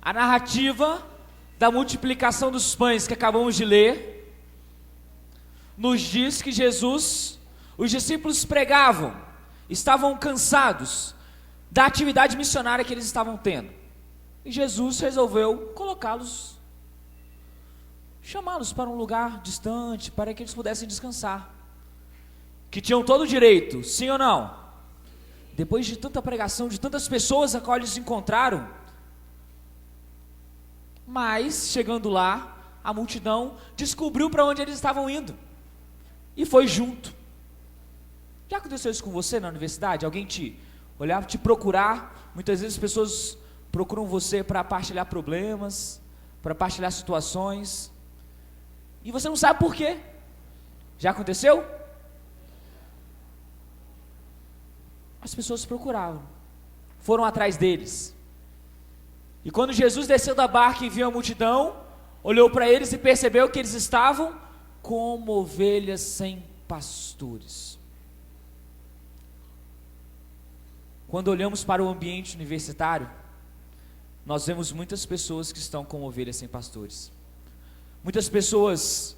A narrativa da multiplicação dos pães que acabamos de ler, nos diz que os discípulos pregavam, estavam cansados da atividade missionária que eles estavam tendo. E Jesus resolveu chamá-los para um lugar distante, para que eles pudessem descansar. Que tinham todo o direito, sim ou não? Depois de tanta pregação, de tantas pessoas a qual eles encontraram, mas chegando lá, a multidão descobriu para onde eles estavam indo e foi junto. Já aconteceu isso com você na universidade? Alguém te olhar, te procurar? Muitas vezes as pessoas procuram você para partilhar problemas, para partilhar situações, e você não sabe por quê. Já aconteceu? As pessoas procuravam, foram atrás deles. E quando Jesus desceu da barca e viu a multidão, olhou para eles e percebeu que eles estavam como ovelhas sem pastores. Quando olhamos para o ambiente universitário, nós vemos muitas pessoas que estão como ovelhas sem pastores. Muitas pessoas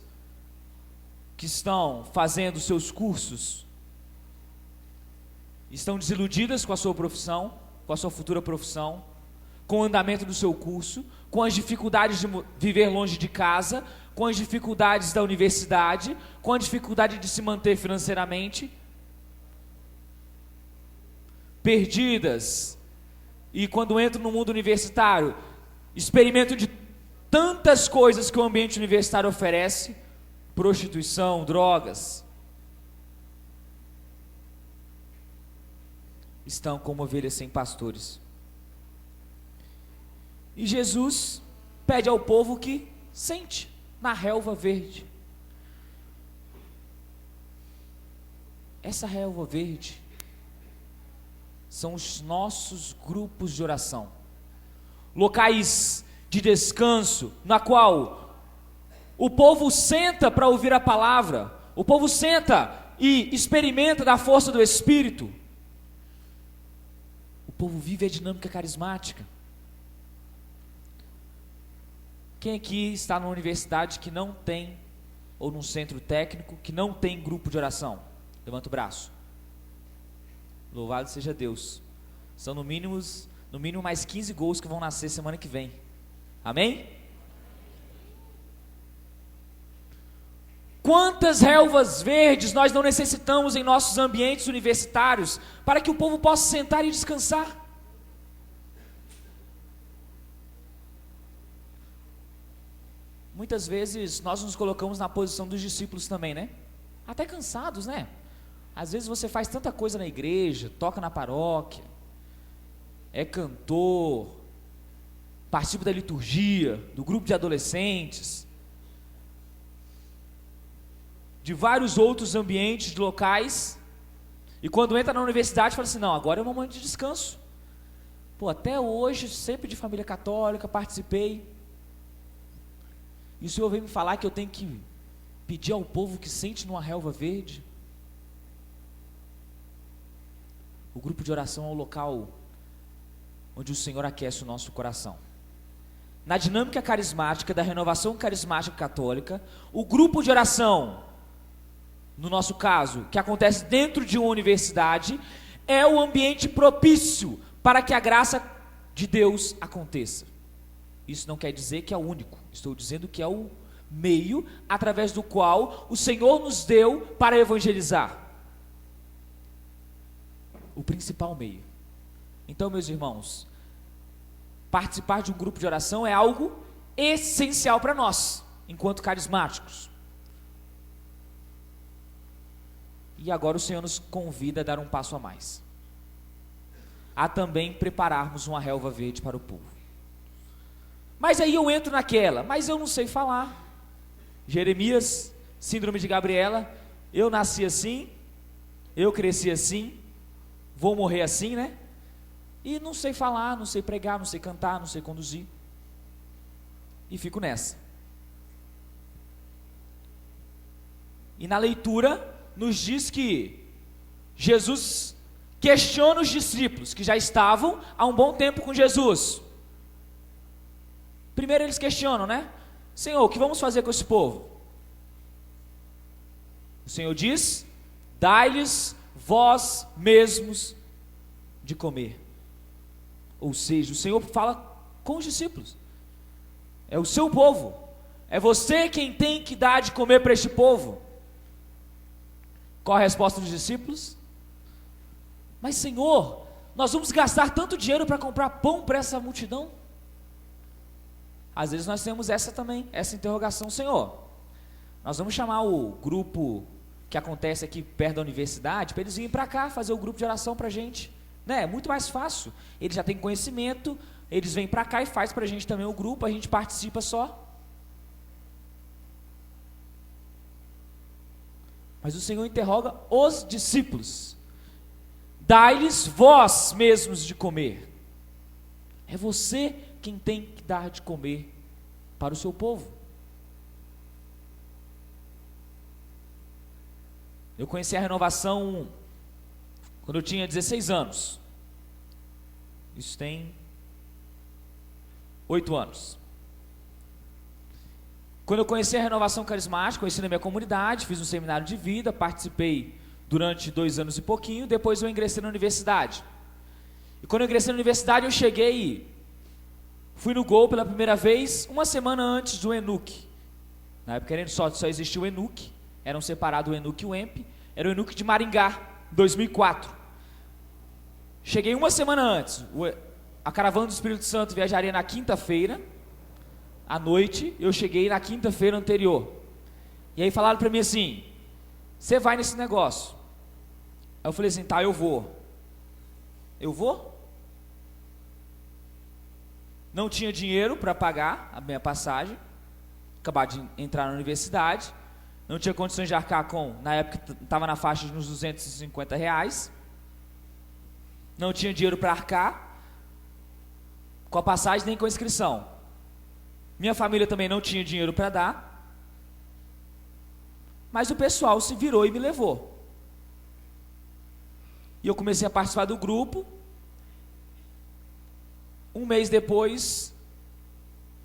que estão fazendo seus cursos, estão desiludidas com a sua profissão, com a sua futura profissão, com o andamento do seu curso, com as dificuldades de viver longe de casa, com as dificuldades da universidade, com a dificuldade de se manter financeiramente, perdidas, e quando entram no mundo universitário, experimentam de tantas coisas que o ambiente universitário oferece, prostituição, drogas, estão como ovelhas sem pastores. E Jesus pede ao povo que sente na relva verde. Essa relva verde são os nossos grupos de oração, locais de descanso, na qual o povo senta para ouvir a palavra, o povo senta e experimenta da força do Espírito. O povo vive a dinâmica carismática. Quem aqui está numa universidade que não tem, ou num centro técnico, que não tem grupo de oração? Levanta o braço. Louvado seja Deus. São no mínimo mais 15 gols que vão nascer semana que vem. Amém? Quantas relvas verdes nós não necessitamos em nossos ambientes universitários para que o povo possa sentar e descansar? Muitas vezes nós nos colocamos na posição dos discípulos também, né? Até cansados, né? Às vezes você faz tanta coisa na igreja, toca na paróquia, é cantor, participa da liturgia, do grupo de adolescentes, de vários outros ambientes, de locais, e quando entra na universidade fala assim, não, agora é um momento de descanso. Pô, até hoje, sempre de família católica, participei. E o Senhor veio me falar que eu tenho que pedir ao povo que sente numa relva verde. O grupo de oração é o local onde o Senhor aquece o nosso coração. Na dinâmica carismática, da renovação carismática católica, o grupo de oração, no nosso caso, que acontece dentro de uma universidade, é o ambiente propício para que a graça de Deus aconteça. Isso não quer dizer que é o único, estou dizendo que é o meio através do qual o Senhor nos deu para evangelizar. O principal meio. Então, meus irmãos, participar de um grupo de oração é algo essencial para nós, enquanto carismáticos. E agora o Senhor nos convida a dar um passo a mais, a também prepararmos uma relva verde para o povo. Mas aí eu entro naquela, mas eu não sei falar. Jeremias, síndrome de Gabriela, eu nasci assim, eu cresci assim, vou morrer assim, né? E não sei falar, não sei pregar, não sei cantar, não sei conduzir. E fico nessa. E na leitura nos diz que Jesus questiona os discípulos que já estavam há um bom tempo com Jesus. Primeiro eles questionam, né? Senhor, o que vamos fazer com esse povo? O Senhor diz: dai-lhes vós mesmos de comer. Ou seja, o Senhor fala com os discípulos. É o seu povo. É você quem tem que dar de comer para este povo. Qual a resposta dos discípulos? Mas Senhor, nós vamos gastar tanto dinheiro para comprar pão para essa multidão? Às vezes nós temos essa interrogação. Senhor, nós vamos chamar o grupo que acontece aqui perto da universidade, para eles virem para cá fazer o grupo de oração para a gente, né? É muito mais fácil, eles já têm conhecimento, eles vêm para cá e faz para a gente também o grupo, a gente participa só. Mas o Senhor interroga os discípulos: dai-lhes vós mesmos de comer. É você quem tem que dar de comer para o seu povo. Eu conheci a renovação quando eu tinha 16 anos. Isso tem 8 anos. Quando eu conheci a renovação carismática, conheci na minha comunidade, fiz um seminário de vida, participei durante 2 anos e pouquinho, depois eu ingressei na universidade. E quando eu ingressei na universidade, eu cheguei, fui no Gol pela primeira vez, uma semana antes do ENUC. Na época só existia o ENUC, eram separados o ENUC e o EMP, era o ENUC de Maringá, 2004. Cheguei uma semana antes, a caravana do Espírito Santo viajaria na quinta-feira, à noite, eu cheguei na quinta-feira anterior. E aí falaram para mim assim: você vai nesse negócio? Aí eu falei assim: tá, eu vou. Eu vou? Não tinha dinheiro para pagar a minha passagem, acabado de entrar na universidade, não tinha condições de arcar com, na época estava na faixa de uns R$250, não tinha dinheiro para arcar com a passagem nem com a inscrição. Minha família também não tinha dinheiro para dar, mas o pessoal se virou e me levou. E eu comecei a participar do grupo. Um mês depois,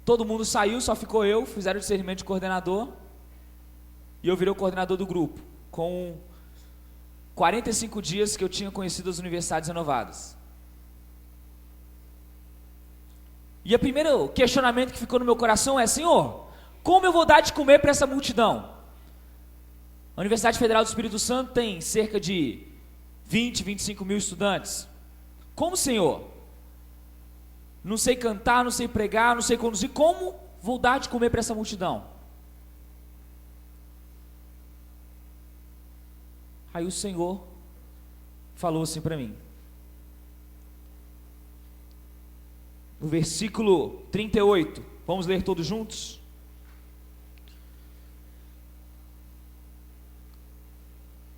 todo mundo saiu, só ficou eu, fizeram o discernimento de coordenador, e eu virei o coordenador do grupo, com 45 dias que eu tinha conhecido as universidades renovadas. E o primeiro questionamento que ficou no meu coração é: Senhor, como eu vou dar de comer para essa multidão? A Universidade Federal do Espírito Santo tem cerca de 20, 25 mil estudantes. Como, Senhor? Não sei cantar, não sei pregar, não sei conduzir, como vou dar de comer para essa multidão? Aí o Senhor falou assim para mim, no versículo 38, vamos ler todos juntos?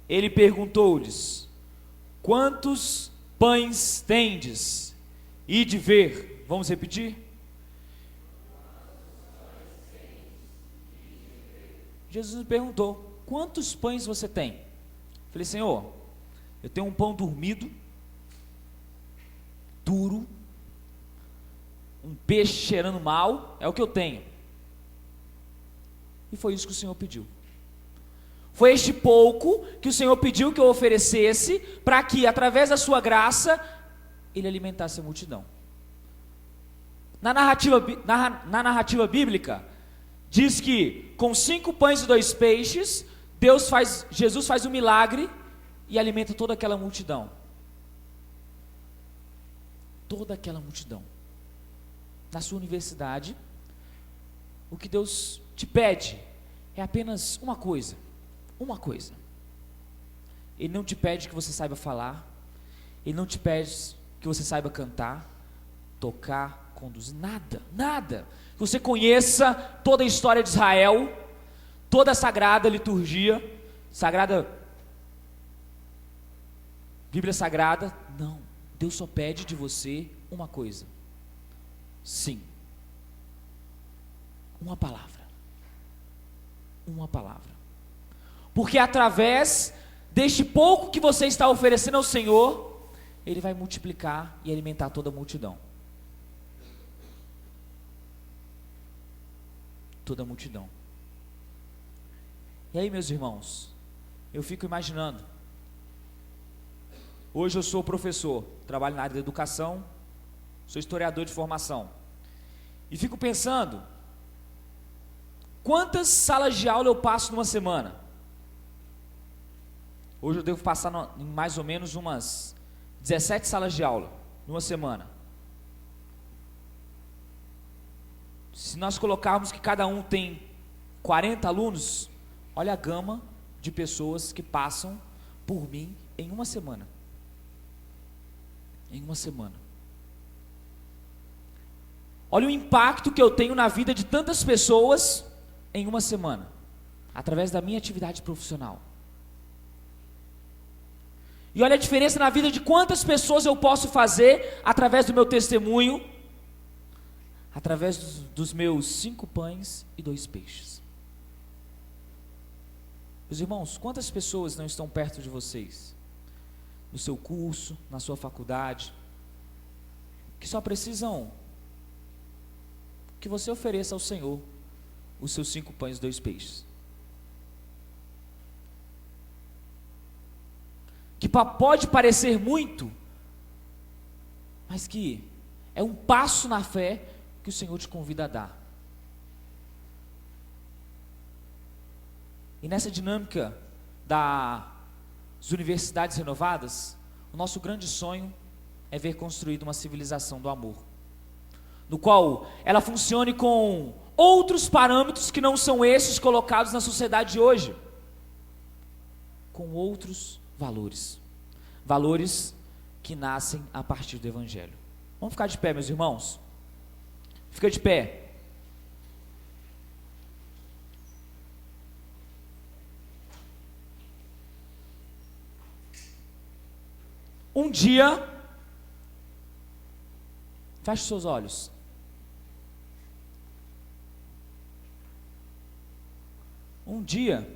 Ele perguntou-lhes: quantos pães tendes? Ide ver. Vamos repetir? Jesus me perguntou: quantos pães você tem? Falei: Senhor, eu tenho um pão dormido, duro, um peixe cheirando mal, é o que eu tenho. E foi isso que o Senhor pediu. Foi este pouco que o Senhor pediu que eu oferecesse, para que, através da sua graça, Ele alimentasse a multidão. Na narrativa bíblica, diz que com 5 pães e 2 peixes, Jesus faz um milagre e alimenta toda aquela multidão. Toda aquela multidão. Na sua universidade, o que Deus te pede é apenas uma coisa. Uma coisa. Ele não te pede que você saiba falar, Ele não te pede que você saiba cantar, tocar, conduzir, nada. Que você conheça toda a história de Israel, toda a sagrada liturgia, Bíblia Sagrada. Não, Deus só pede de você uma coisa: sim, uma palavra. Uma palavra. Porque através deste pouco que você está oferecendo ao Senhor, Ele vai multiplicar e alimentar toda a multidão. toda a multidão. E aí, meus irmãos, eu fico imaginando, hoje eu sou professor, trabalho na área da educação, sou historiador de formação, e fico pensando, quantas salas de aula eu passo numa semana? Hoje eu devo passar em mais ou menos umas 17 salas de aula, numa semana. Se nós colocarmos que cada um tem 40 alunos, olha a gama de pessoas que passam por mim em uma semana. Em uma semana. Olha o impacto que eu tenho na vida de tantas pessoas em uma semana, através da minha atividade profissional. E olha a diferença na vida de quantas pessoas eu posso fazer através do meu testemunho, através dos meus 5 pães e 2 peixes. Meus irmãos, quantas pessoas não estão perto de vocês, no seu curso, na sua faculdade, que só precisam que você ofereça ao Senhor os seus 5 pães e 2 peixes. Que pode parecer muito, mas que é um passo na fé que o Senhor te convida a dar. E nessa dinâmica das universidades renovadas, o nosso grande sonho é ver construída uma civilização do amor, no qual ela funcione com outros parâmetros que não são esses colocados na sociedade de hoje, com outros valores que nascem a partir do Evangelho. Vamos ficar de pé, meus irmãos? Fica de pé. Um dia, feche seus olhos. Um dia,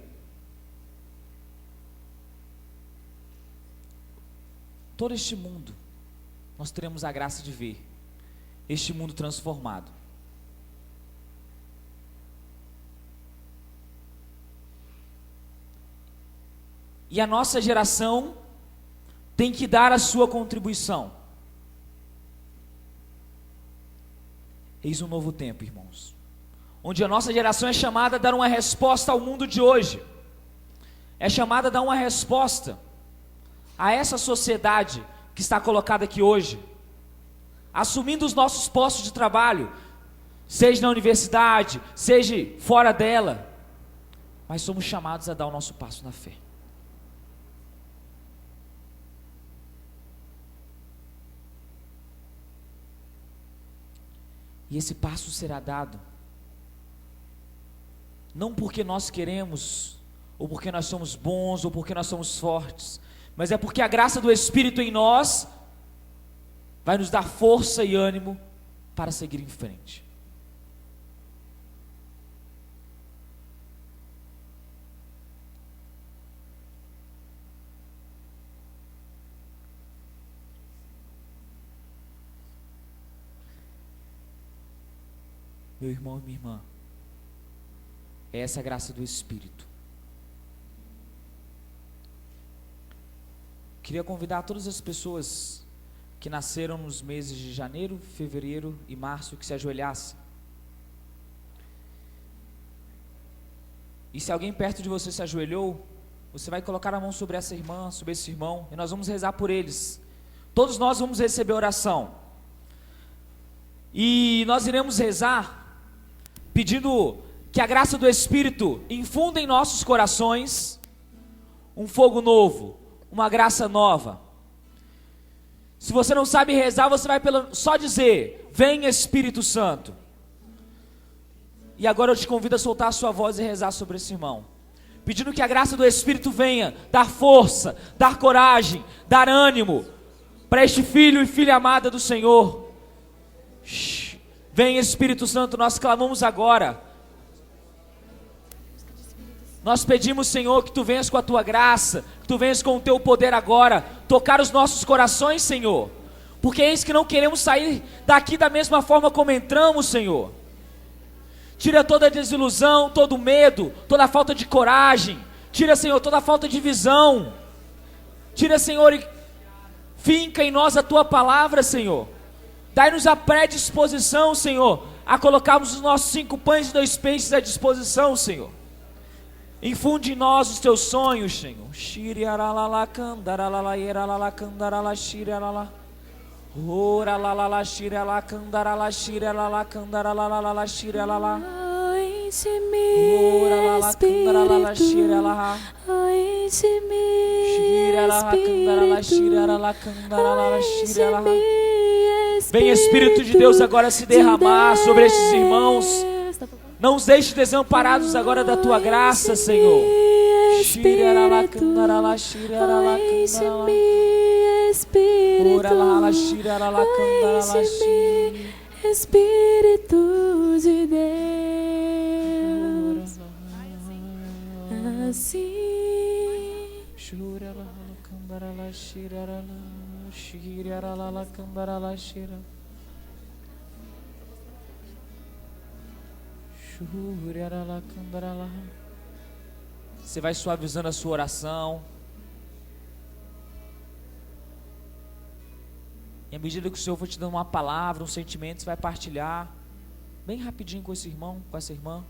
todo este mundo, nós teremos a graça de ver este mundo transformado. E a nossa geração tem que dar a sua contribuição. Eis um novo tempo, irmãos, onde a nossa geração é chamada a dar uma resposta ao mundo de hoje, é chamada a dar uma resposta a essa sociedade que está colocada aqui hoje, assumindo os nossos postos de trabalho, seja na universidade, seja fora dela, mas somos chamados a dar o nosso passo na fé. E esse passo será dado, não porque nós queremos, ou porque nós somos bons, ou porque nós somos fortes, mas é porque a graça do Espírito em nós vai nos dar força e ânimo para seguir em frente. Meu irmão e minha irmã, é essa a graça do Espírito. Queria convidar todas as pessoas que nasceram nos meses de janeiro, fevereiro e março que se ajoelhassem. E se alguém perto de você se ajoelhou, você vai colocar a mão sobre essa irmã, sobre esse irmão, e nós vamos rezar por eles. Todos nós vamos receber oração. E nós iremos rezar pedindo que a graça do Espírito infunda em nossos corações um fogo novo, uma graça nova. Se você não sabe rezar, você vai só dizer: vem Espírito Santo. E agora eu te convido a soltar a sua voz e rezar sobre esse irmão, pedindo que a graça do Espírito venha dar força, dar coragem, dar ânimo para este filho e filha amada do Senhor. Vem Espírito Santo, nós clamamos agora. Nós pedimos, Senhor, que Tu venhas com a Tua graça, que Tu venhas com o Teu poder agora, tocar os nossos corações, Senhor, porque eis que não queremos sair daqui da mesma forma como entramos, Senhor. Tira toda a desilusão, todo o medo, toda a falta de coragem. Tira, Senhor, toda a falta de visão. Tira, Senhor, e finca em nós a Tua palavra, Senhor. Dai-nos a predisposição, Senhor, a colocarmos os nossos 5 pães e 2 peixes à disposição, Senhor. Infunde em nós os Teus sonhos, Senhor. Shiriaralala candaralala yeralala candarala shiriarala. Ora la la la shira la candara la shira la la candara la la la la shira la la. Ora la la candara la la shira la. Shira la candara la shira la candara la shira la. Vem Espírito de Deus agora se derramar sobre estes irmãos. Não os deixe desamparados agora da Tua graça, Senhor. Shira la candara la shira la candara la. Espírito, Espírito de Deus, assim. Você vai suavizando a sua oração. E à medida que o Senhor for te dando uma palavra, um sentimento, você vai partilhar bem rapidinho com esse irmão, com essa irmã.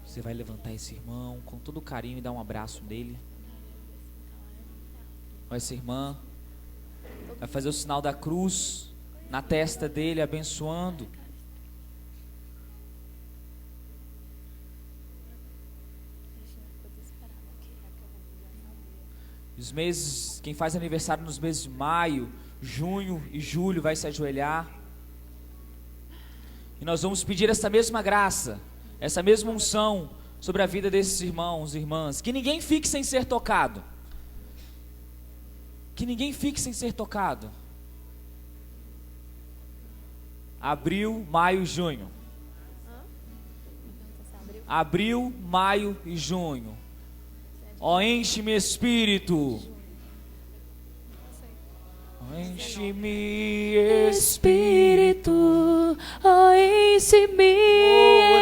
Você vai levantar esse irmão com todo carinho e dar um abraço nele. Ou essa irmã vai fazer o sinal da cruz na testa dele, abençoando. Os meses, quem faz aniversário nos meses de maio, junho e julho vai se ajoelhar. E nós vamos pedir essa mesma graça, essa mesma unção sobre a vida desses irmãos e irmãs. Que ninguém fique sem ser tocado. Que ninguém fique sem ser tocado. Abril, maio e junho. Abril, maio e junho. Ó, enche-me, Espírito. Enche-me, Espírito. Oh, enche-me,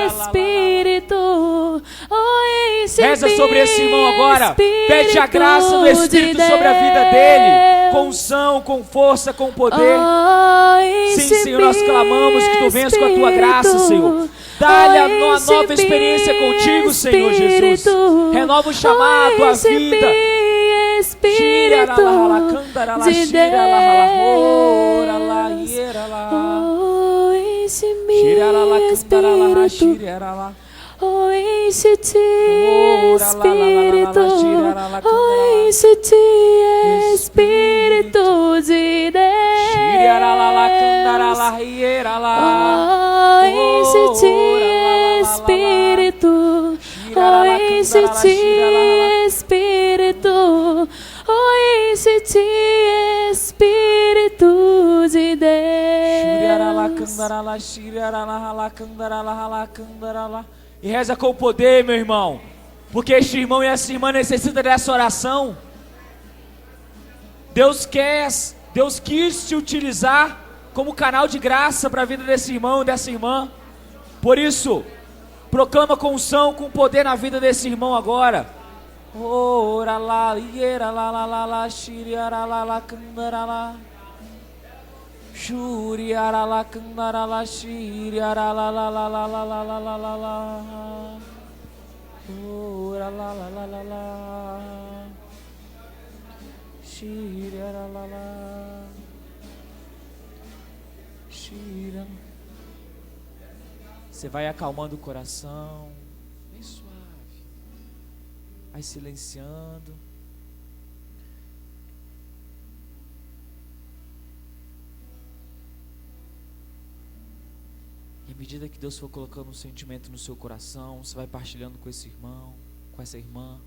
Espírito. Oh, enche-me. Reza sobre esse irmão agora. Pede a graça do Espírito sobre a vida dele. Com unção, com força, com poder. Sim, Senhor, nós clamamos que Tu venhas com a Tua graça, Senhor. Dá-lhe uma nova experiência contigo, Senhor Jesus. Renova o chamado, a vida. Espírito de Deus, oh, enche-te, Espírito, oh, enche-te, Espírito de Deus, oh, enche-te, Espírito, oh, enche-te, Espírito, oh, enche-te, Espírito de Deus. E reza com poder, meu irmão, porque este irmão e essa irmã necessitam dessa oração. Deus quis te utilizar como canal de graça para a vida desse irmão e dessa irmã. Por isso, proclama com unção, com poder na vida desse irmão agora. Ora lá, iera lá lá lá lá, shiriara lá lá, candara lá. Shuriara lá, candara lá, shiriara lá lá lá lá lá lá lá lá lá lá. Ora lá lá lá lá lá. Shiriara lá lá. Shira. Você vai acalmando o coração, bem suave. Vai silenciando. E à medida que Deus for colocando um sentimento no seu coração, você vai partilhando com esse irmão, com essa irmã.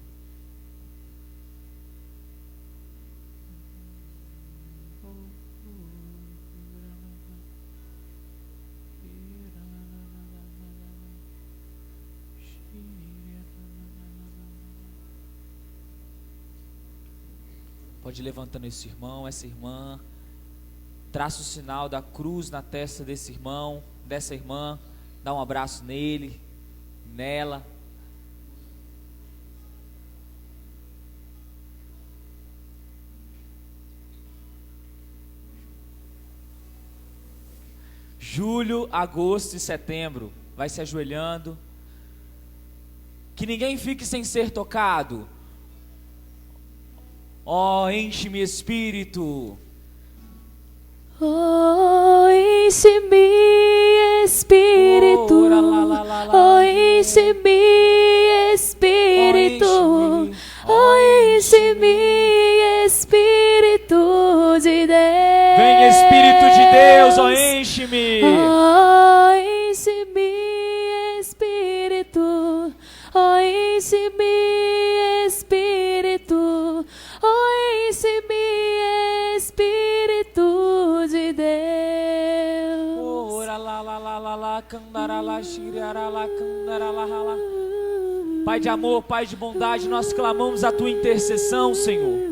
Pode ir levantando esse irmão, essa irmã. Traça o sinal da cruz na testa desse irmão, dessa irmã. Dá um abraço nele, nela. Julho, agosto e setembro. Vai se ajoelhando. Que ninguém fique sem ser tocado. Ó, enche-me, Espírito. Oh, enche-me, Espírito. Oh, enche-me, Espírito. Oh, enche-me, Espírito de Deus. Vem, Espírito de Deus, ó, enche-me. Oh, enche-me, Espírito. Oh, enche-me, Espírito. Oh, enche-me, Espírito de Deus. Ora lá lá lá lá lá, candara lá, xiriara lá, candara lá lá. Pai de amor, Pai de bondade, nós clamamos a tua intercessão, Senhor.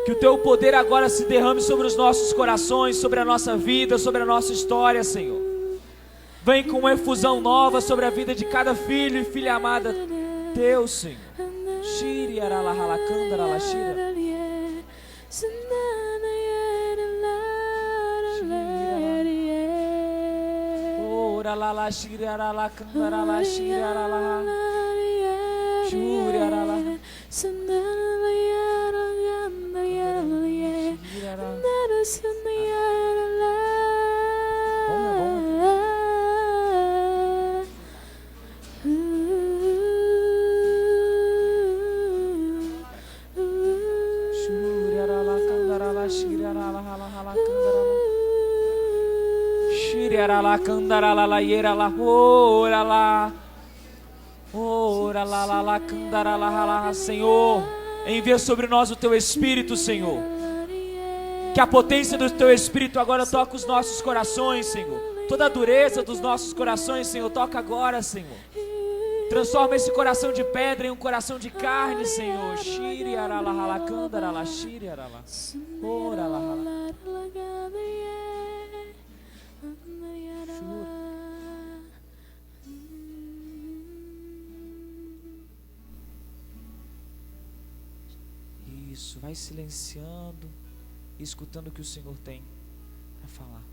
Que o teu poder agora se derrame sobre os nossos corações, sobre a nossa vida, sobre a nossa história, Senhor. Vem com uma efusão nova sobre a vida de cada filho e filha amada teu, Senhor. Xiriara lá lá, candara lá, xira. Ora lá lá, xiriara lá, candara lá, xiriara lá. Xuriara lá. Senhor, envia sobre nós o teu Espírito, Senhor. Que a potência do teu Espírito agora toque os nossos corações, Senhor. Toda a dureza dos nossos corações, Senhor, toca agora, Senhor. Transforma esse coração de pedra em um coração de carne, Senhor. Shiri arala halakandara la shiri arala. Ora la hala. Isso, vai silenciando e escutando o que o Senhor tem a falar.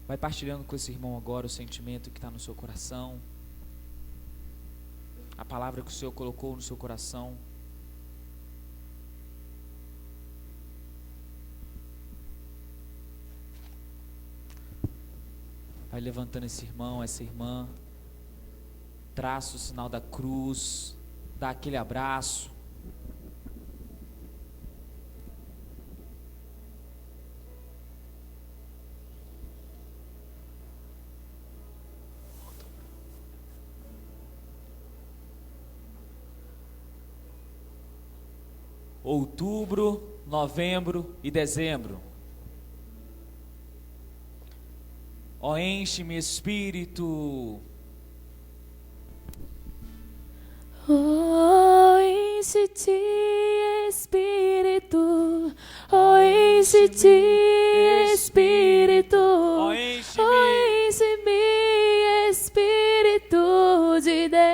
Vai partilhando com esse irmão agora o sentimento que está no seu coração, a palavra que o Senhor colocou no seu coração. Vai levantando esse irmão, essa irmã, traça o sinal da cruz, dá aquele abraço. Outubro, novembro e dezembro. Ó, enche-me, Espírito. Oh, enche-te, Espírito. Oh, enche-te, Espírito. Ó, Oh, enche-me. enche-me, Espírito de Deus.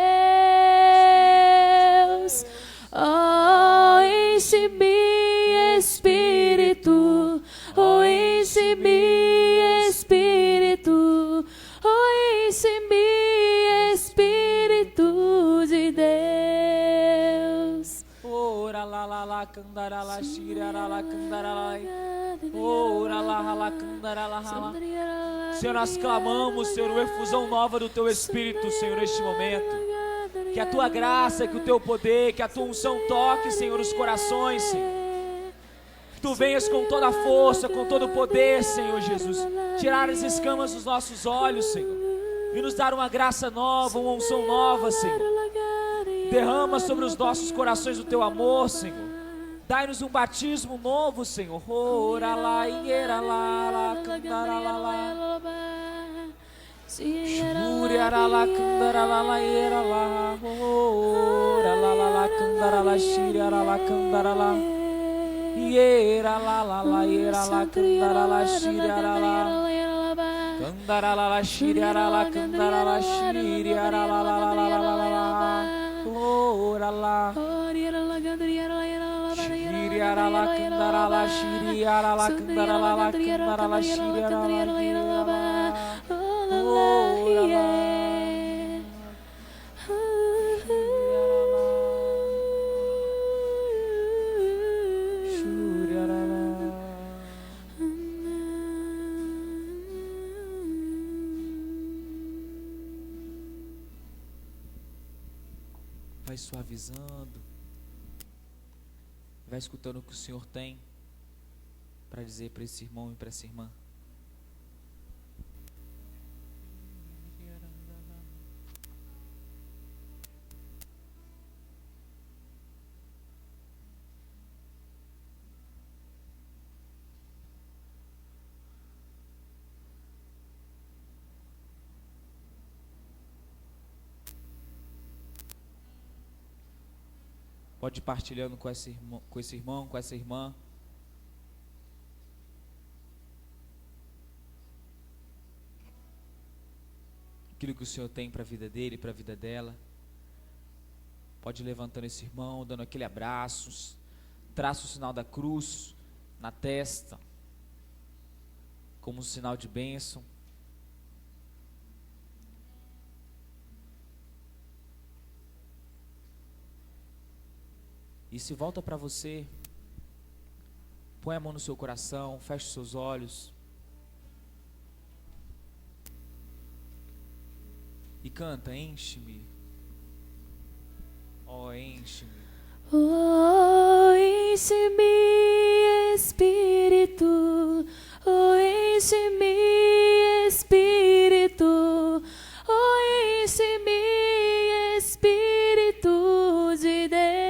Oh, enche-me, Espírito. Oh, enche-me, Espírito. Oh, enche-me, Espírito de Deus. Ora lá lá lá, candara lá, xira lá, candara lá. Ora lá lá, candara lá. Senhor, nós clamamos, Senhor, uma efusão nova do teu Espírito, Senhor, neste momento. Que a tua graça, que o teu poder, que a tua unção toque, Senhor, os corações, Senhor. Que tu venhas com toda a força, com todo o poder, Senhor Jesus. Tirar as escamas dos nossos olhos, Senhor. E nos dar uma graça nova, uma unção nova, Senhor. Derrama sobre os nossos corações o teu amor, Senhor. Dai-nos um batismo novo, Senhor. Ora lá, iera lá, candara lá. Shuriara lá, candara lá, iera lá. Ora lá, candara lá, shiriara lá, candara lá. Iera lá, iera lá, candara lá, shiriara lá. Candara lá, shiriara lá, candara lá, shiriara lá. Ora lá. Shiriara lá, candara lá, shiriara lá, candara lá, candara lá, shiriara lá. Ora lá. Vai suavizando, vai escutando o que o Senhor tem para dizer para esse irmão e para essa irmã. Pode ir partilhando com esse irmão, com essa irmã. Aquilo que o Senhor tem para a vida dele, para a vida dela. Pode ir levantando esse irmão, dando aquele abraço. Traça o sinal da cruz na testa, como um sinal de bênção. E se volta para você, põe a mão no seu coração, feche os seus olhos e canta, enche-me, ó, enche-me. Oh, enche-me, Espírito, oh, enche-me, Espírito, oh, enche-me, Espírito de Deus.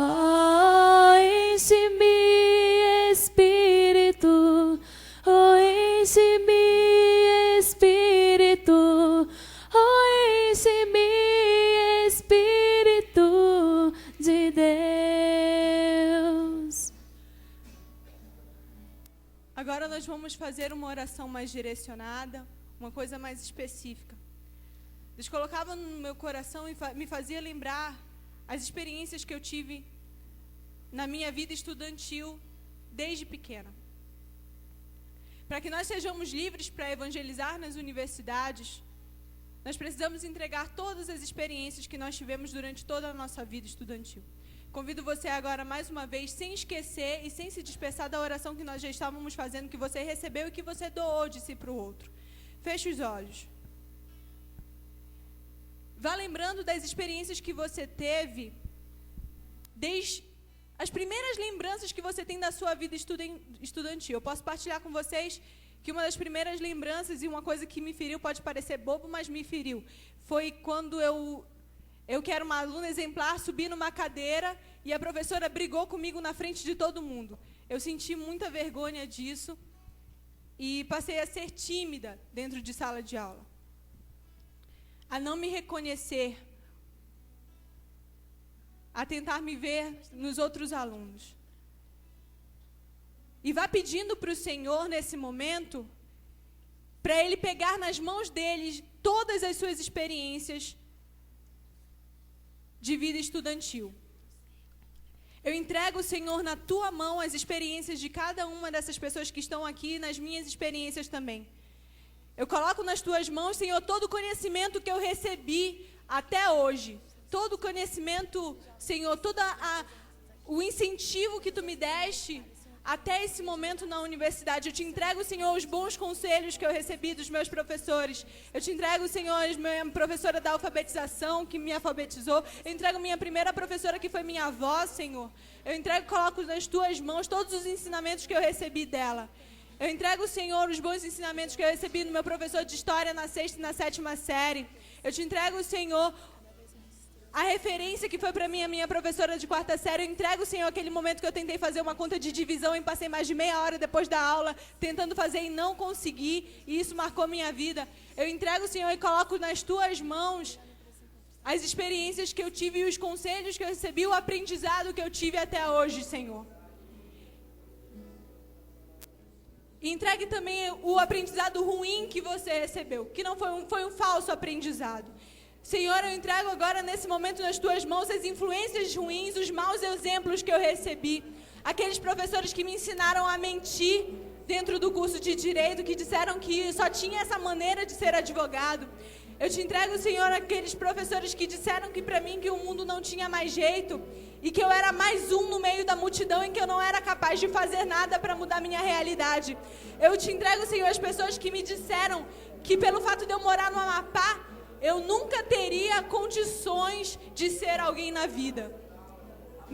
Oh, enche-me, Espírito, oh, enche-me, Espírito, oh, enche-me, Espírito de Deus. Agora nós vamos fazer uma oração mais direcionada, uma coisa mais específica. Deus colocava no meu coração e me fazia lembrar as experiências que eu tive na minha vida estudantil desde pequena. Para que nós sejamos livres para evangelizar nas universidades, nós precisamos entregar todas as experiências que nós tivemos durante toda a nossa vida estudantil. Convido você agora mais uma vez, sem esquecer e sem se dispersar da oração que nós já estávamos fazendo, que você recebeu e que você doou de si para o outro. Feche os olhos. Vá lembrando das experiências que você teve, desde as primeiras lembranças que você tem da sua vida estudantil. Eu posso partilhar com vocês que uma das primeiras lembranças, e uma coisa que me feriu, pode parecer bobo, mas me feriu, foi quando eu que era uma aluna exemplar, subi numa cadeira e a professora brigou comigo na frente de todo mundo. Eu senti muita vergonha disso e passei a ser tímida dentro de sala de aula, a não me reconhecer, a tentar me ver nos outros alunos. E vá pedindo para o Senhor nesse momento, para Ele pegar nas mãos dele todas as suas experiências de vida estudantil. Eu entrego, Senhor, na tua mão as experiências de cada uma dessas pessoas que estão aqui, nas minhas experiências também. Eu coloco nas tuas mãos, Senhor, todo o conhecimento que eu recebi até hoje. Todo o conhecimento, Senhor, todo o incentivo que tu me deste até esse momento na universidade. Eu te entrego, Senhor, os bons conselhos que eu recebi dos meus professores. Eu te entrego, Senhor, a minha professora da alfabetização, que me alfabetizou. Eu entrego minha primeira professora, que foi minha avó, Senhor. Eu entrego e coloco nas tuas mãos todos os ensinamentos que eu recebi dela. Eu entrego, Senhor, os bons ensinamentos que eu recebi do meu professor de História na 6ª e na 7ª série. Eu te entrego, Senhor, a referência que foi para mim a minha professora de 4ª série. Eu entrego, Senhor, aquele momento que eu tentei fazer uma conta de divisão e passei mais de meia hora depois da aula tentando fazer e não consegui, e isso marcou minha vida. Eu entrego, Senhor, e coloco nas tuas mãos as experiências que eu tive e os conselhos que eu recebi, o aprendizado que eu tive até hoje, Senhor. E entregue também o aprendizado ruim que você recebeu, que não foi um falso aprendizado. Senhor, eu entrego agora nesse momento nas tuas mãos as influências ruins, os maus exemplos que eu recebi. Aqueles professores que me ensinaram a mentir dentro do curso de Direito, que disseram que só tinha essa maneira de ser advogado. Eu te entrego, Senhor, aqueles professores que disseram que para mim que o mundo não tinha mais jeito e que eu era mais um no meio da multidão e que eu não era capaz de fazer nada para mudar minha realidade. Eu te entrego, Senhor, as pessoas que me disseram que pelo fato de eu morar no Amapá, eu nunca teria condições de ser alguém na vida.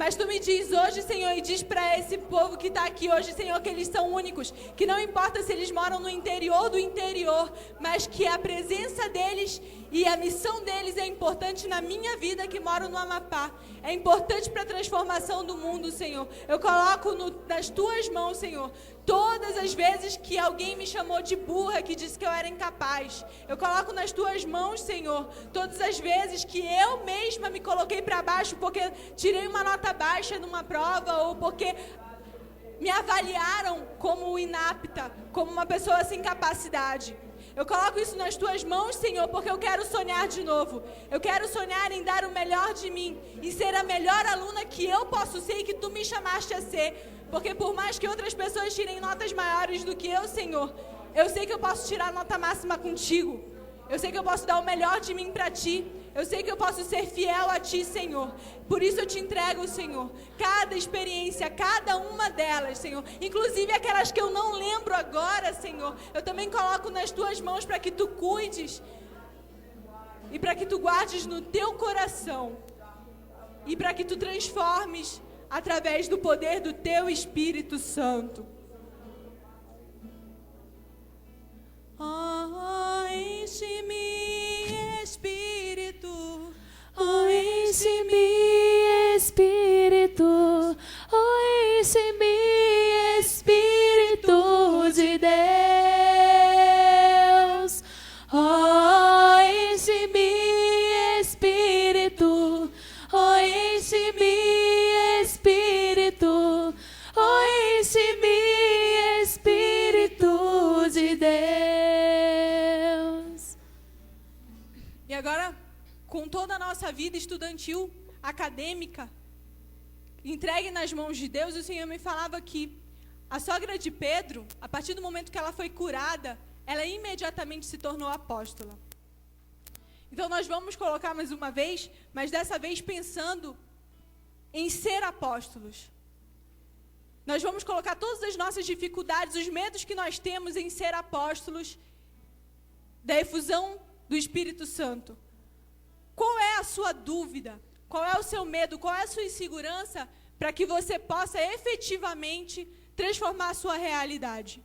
Mas tu me diz hoje, Senhor, e diz para esse povo que está aqui hoje, Senhor, que eles são únicos, que não importa se eles moram no interior do interior, mas que a presença deles e a missão deles é importante na minha vida, que moro no Amapá. É importante para a transformação do mundo, Senhor. Eu coloco nas tuas mãos, Senhor, todas as vezes que alguém me chamou de burra, que disse que eu era incapaz. Eu coloco nas tuas mãos, Senhor, todas as vezes que eu mesma me coloquei para baixo porque tirei uma nota baixa numa prova ou porque me avaliaram como inapta, como uma pessoa sem capacidade. Eu coloco isso nas tuas mãos, Senhor, porque eu quero sonhar de novo. Eu quero sonhar em dar o melhor de mim, em ser a melhor aluna que eu posso ser e que tu me chamaste a ser. Porque por mais que outras pessoas tirem notas maiores do que eu, Senhor, eu sei que eu posso tirar a nota máxima contigo. Eu sei que eu posso dar o melhor de mim para ti. Eu sei que eu posso ser fiel a ti, Senhor. Por isso eu te entrego, Senhor, cada experiência, cada uma delas, Senhor. Inclusive aquelas que eu não lembro agora, Senhor. Eu também coloco nas tuas mãos para que tu cuides. E para que tu guardes no teu coração. E para que tu transformes através do poder do teu Espírito Santo. Oh, enche-me, Espírito. Oh, enche-me, Espírito. Oh, enche-me, Espírito de Deus. Oh, enche-me, Espírito. Oh, enche-me, Espírito. Oh, enche-me, Espírito de Deus. E agora, com toda a nossa vida estudantil, acadêmica, entregue nas mãos de Deus, o Senhor me falava que a sogra de Pedro, a partir do momento que ela foi curada, ela imediatamente se tornou apóstola. Então nós vamos colocar mais uma vez, mas dessa vez pensando em ser apóstolos. Nós vamos colocar todas as nossas dificuldades, os medos que nós temos em ser apóstolos da efusão do Espírito Santo. Qual é a sua dúvida? Qual é o seu medo? Qual é a sua insegurança para que você possa efetivamente transformar a sua realidade?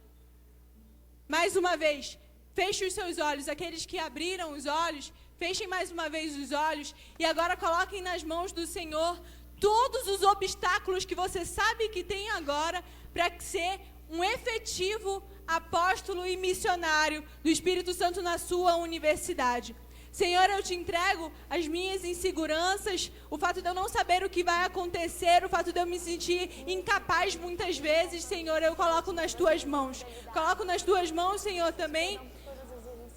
Mais uma vez, feche os seus olhos. Aqueles que abriram os olhos, fechem mais uma vez os olhos e agora coloquem nas mãos do Senhor todos os obstáculos que você sabe que tem agora para ser um efetivo apóstolo e missionário do Espírito Santo na sua universidade. Senhor, eu te entrego as minhas inseguranças, o fato de eu não saber o que vai acontecer, o fato de eu me sentir incapaz muitas vezes, Senhor, eu coloco nas tuas mãos. Coloco nas tuas mãos, Senhor, também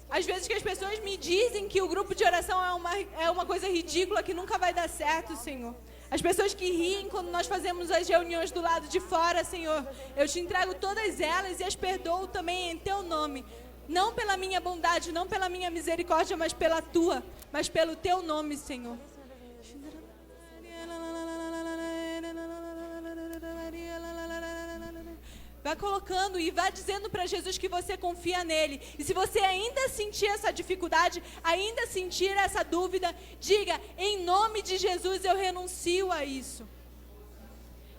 às vezes que as pessoas me dizem que o grupo de oração é uma coisa ridícula, que nunca vai dar certo, Senhor. As pessoas que riem quando nós fazemos as reuniões do lado de fora, Senhor, eu te entrego todas elas e as perdoo também em teu nome. Não pela minha bondade, não pela minha misericórdia, mas pela tua, mas pelo teu nome, Senhor. Vai colocando e vai dizendo para Jesus que você confia nele. E se você ainda sentir essa dificuldade, ainda sentir essa dúvida, diga: em nome de Jesus eu renuncio a isso.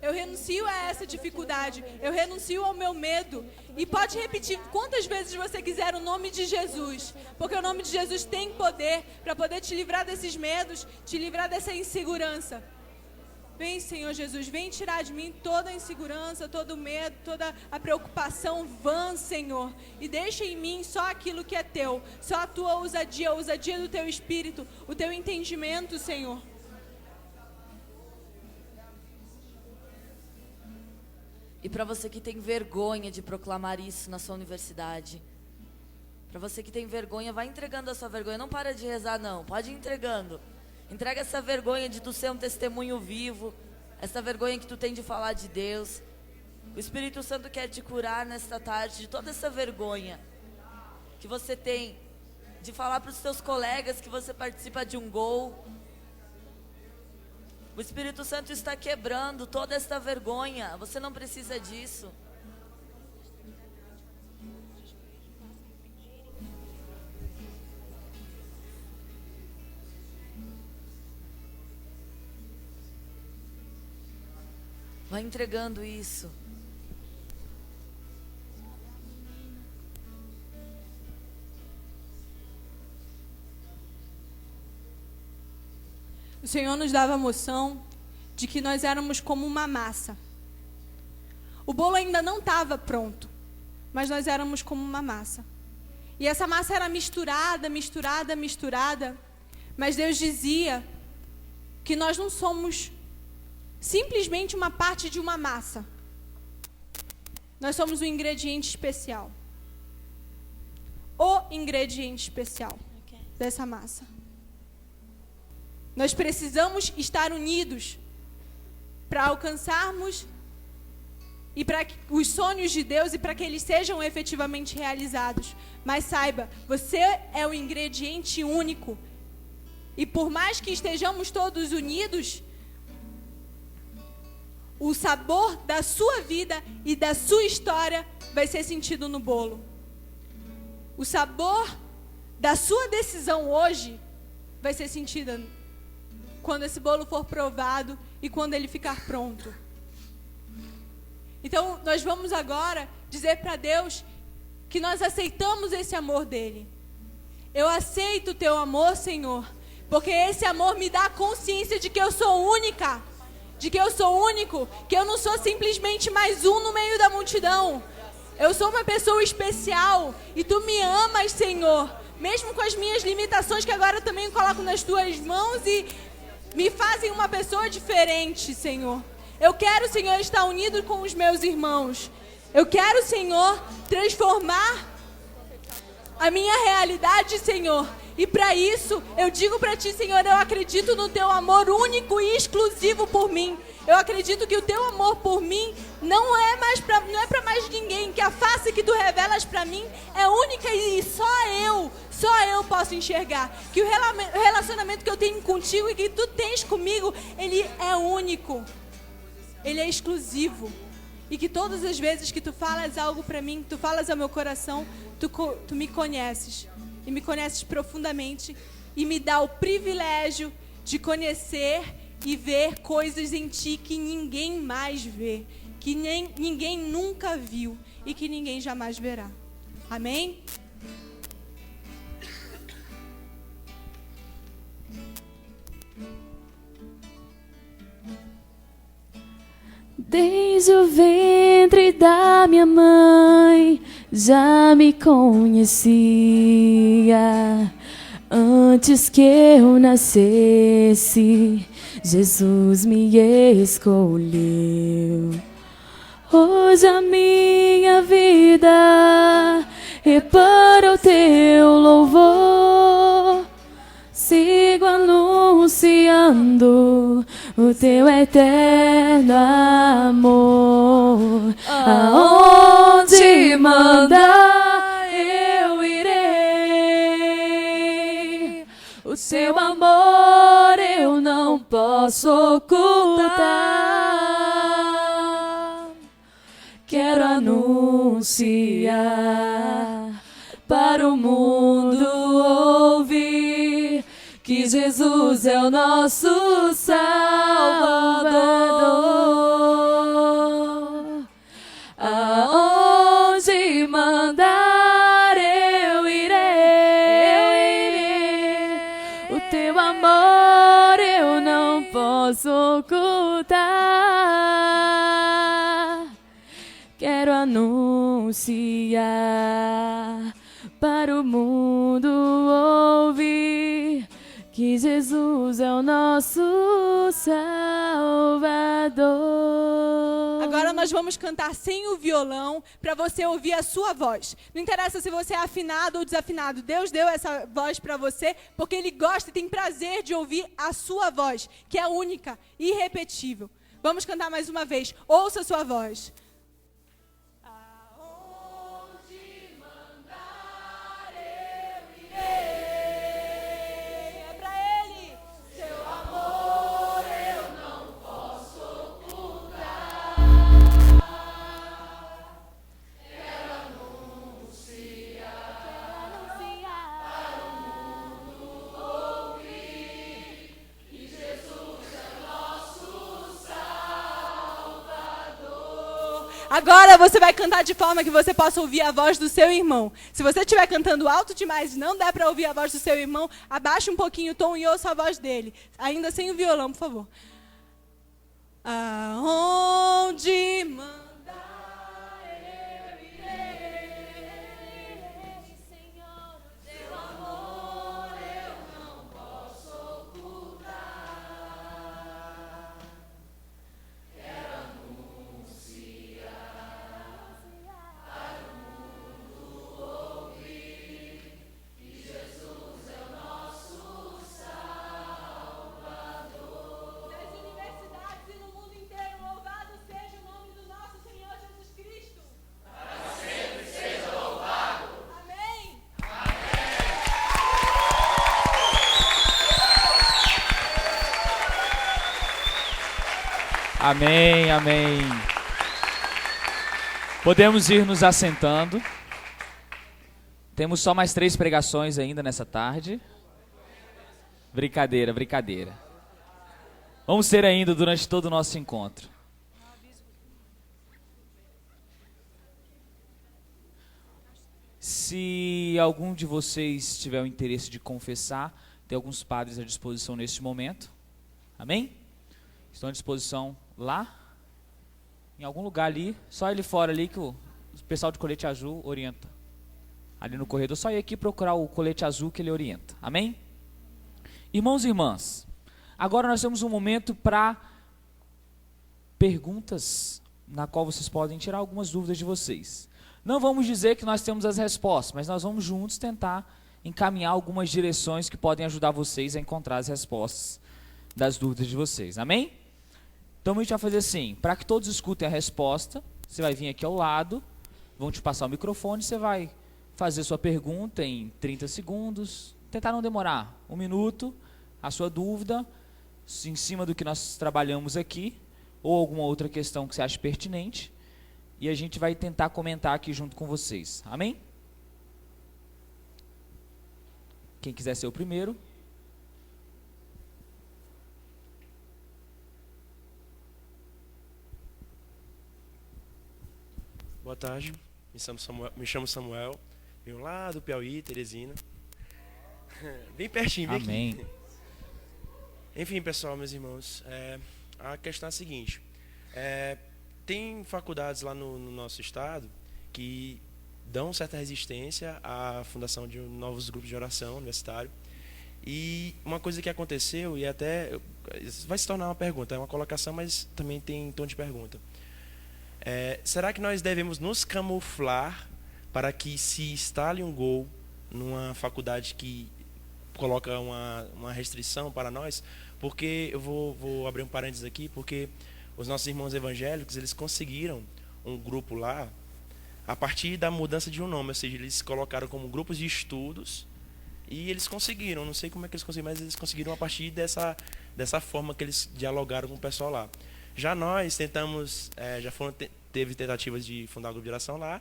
Eu renuncio a essa dificuldade. Eu renuncio ao meu medo. E pode repetir quantas vezes você quiser o nome de Jesus. Porque o nome de Jesus tem poder para poder te livrar desses medos, te livrar dessa insegurança. Vem, Senhor Jesus, vem tirar de mim toda a insegurança, todo o medo, toda a preocupação vã, Senhor. E deixa em mim só aquilo que é teu, só a tua ousadia, a ousadia do teu espírito, o teu entendimento, Senhor. E para você que tem vergonha de proclamar isso na sua universidade, para você que tem vergonha, vai entregando a sua vergonha. Não para de rezar, não. Pode ir entregando. Entrega essa vergonha de tu ser um testemunho vivo, essa vergonha que tu tem de falar de Deus. O Espírito Santo quer te curar nesta tarde de toda essa vergonha que você tem de falar para os seus colegas que você participa de um gol. O Espírito Santo está quebrando toda esta vergonha. Você não precisa disso. Vai entregando isso. O Senhor nos dava a moção de que nós éramos como uma massa. O bolo ainda não estava pronto, mas nós éramos como uma massa. E essa massa era misturada, misturada, misturada. Mas Deus dizia que nós não somos simplesmente uma parte de uma massa. Nós somos um ingrediente especial. O ingrediente especial dessa massa. Nós precisamos estar unidos para alcançarmos e para os sonhos de Deus e para que eles sejam efetivamente realizados. Mas saiba, você é o ingrediente único. E por mais que estejamos todos unidos, o sabor da sua vida e da sua história vai ser sentido no bolo. O sabor da sua decisão hoje vai ser sentido quando esse bolo for provado e quando ele ficar pronto. Então, nós vamos agora dizer para Deus que nós aceitamos esse amor dele. Eu aceito o teu amor, Senhor, porque esse amor me dá a consciência de que eu sou única, de que eu sou único, que eu não sou simplesmente mais um no meio da multidão. Eu sou uma pessoa especial e tu me amas, Senhor, mesmo com as minhas limitações que agora eu também coloco nas tuas mãos e me fazem uma pessoa diferente, Senhor. Eu quero, Senhor, estar unido com os meus irmãos. Eu quero, Senhor, transformar a minha realidade, Senhor. E para isso, eu digo para ti, Senhor, eu acredito no teu amor único e exclusivo por mim. Eu acredito que o teu amor por mim não é para mais ninguém. Que a face que tu revelas para mim é única e só eu posso enxergar. Que o relacionamento que eu tenho contigo e que tu tens comigo, ele é único. Ele é exclusivo. E que todas as vezes que tu falas algo para mim, que tu falas ao meu coração, tu me conheces. E me conheces profundamente. E me dá o privilégio de conhecer e ver coisas em ti que ninguém mais vê. Que ninguém nunca viu. E que ninguém jamais verá. Amém? Desde o ventre da minha mãe já me conhecia. Antes que eu nascesse, Jesus me escolheu. Hoje a minha vida é para o teu louvor. Sigo anunciando o teu eterno amor. Aonde mandar eu irei. O seu amor eu não posso ocultar. Quero anunciar anunciar, para o mundo ouvir que Jesus é o nosso Salvador. Aonde mandar eu irei, o teu amor eu não posso ocultar. Quero anunciar, para o mundo ouvir que Jesus é o nosso Salvador. Agora nós vamos cantar sem o violão, para você ouvir a sua voz. Não interessa se você é afinado ou desafinado. Deus deu essa voz para você porque Ele gosta e tem prazer de ouvir a sua voz, que é única, irrepetível. Vamos cantar mais uma vez. Ouça a sua voz. Agora você vai cantar de forma que você possa ouvir a voz do seu irmão. Se você estiver cantando alto demais e não der para ouvir a voz do seu irmão, abaixe um pouquinho o tom e ouça a voz dele. Ainda sem o violão, por favor. Aonde mandar eu irei, Senhor, o teu amor eu não posso ocultar. Quero anunciar, para o mundo ouvir que Jesus é o nosso Salvador. Nas universidades e no mundo inteiro, louvado seja o nome do nosso Senhor Jesus Cristo. Para sempre seja louvado. Amém. Amém, amém. Podemos ir nos assentando. Temos só mais 3 pregações ainda nessa tarde. Brincadeira, brincadeira. Vamos ter ainda durante todo o nosso encontro. Se algum de vocês tiver o interesse de confessar, tem alguns padres à disposição neste momento. Amém? Estão à disposição lá, em algum lugar ali, só ele fora ali que o pessoal de colete azul orienta. Ali no corredor, só ir aqui procurar o colete azul que ele orienta. Amém? Irmãos e irmãs, agora nós temos um momento para perguntas, na qual vocês podem tirar algumas dúvidas de vocês. Não vamos dizer que nós temos as respostas, mas nós vamos juntos tentar encaminhar algumas direções que podem ajudar vocês a encontrar as respostas das dúvidas de vocês. Amém? Então a gente vai fazer assim, para que todos escutem a resposta, você vai vir aqui ao lado, vão te passar o microfone, você vai fazer sua pergunta em 30 segundos, tentar não demorar 1 minuto, a sua dúvida, em cima do que nós trabalhamos aqui, ou alguma outra questão que você acha pertinente, e a gente vai tentar comentar aqui junto com vocês. Amém? Quem quiser ser o primeiro. Boa tarde, me chamo Samuel, venho lá do Piauí, Teresina, bem pertinho, bem Amém. aqui. Enfim, pessoal, meus irmãos, a questão é a seguinte, tem faculdades lá no nosso estado que dão certa resistência à fundação de novos grupos de oração universitário, e uma coisa que aconteceu, e até vai se tornar uma pergunta, é uma colocação, mas também tem tom de pergunta. Será que nós devemos nos camuflar para que se instale um gol numa faculdade que coloca uma restrição para nós? Porque eu vou abrir um parênteses aqui, porque os nossos irmãos evangélicos, eles conseguiram um grupo lá a partir da mudança de um nome, ou seja, eles colocaram como grupos de estudos e eles conseguiram, não sei como é que eles conseguiram, mas eles conseguiram a partir dessa forma que eles dialogaram com o pessoal lá. Já nós tentamos, teve tentativas de fundar o grupo de oração lá,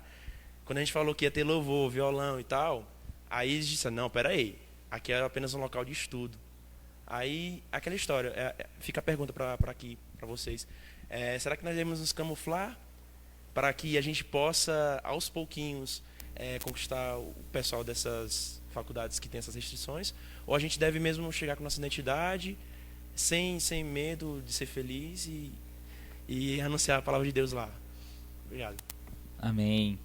quando a gente falou que ia ter louvor, violão e tal, aí eles disseram, não, peraí, aqui é apenas um local de estudo. Aí, aquela história, fica a pergunta para vocês. Será que nós devemos nos camuflar para que a gente possa, aos pouquinhos, conquistar o pessoal dessas faculdades que têm essas restrições? Ou a gente deve mesmo chegar com nossa identidade, sem medo de ser feliz e anunciar a palavra de Deus lá? Obrigado. Amém.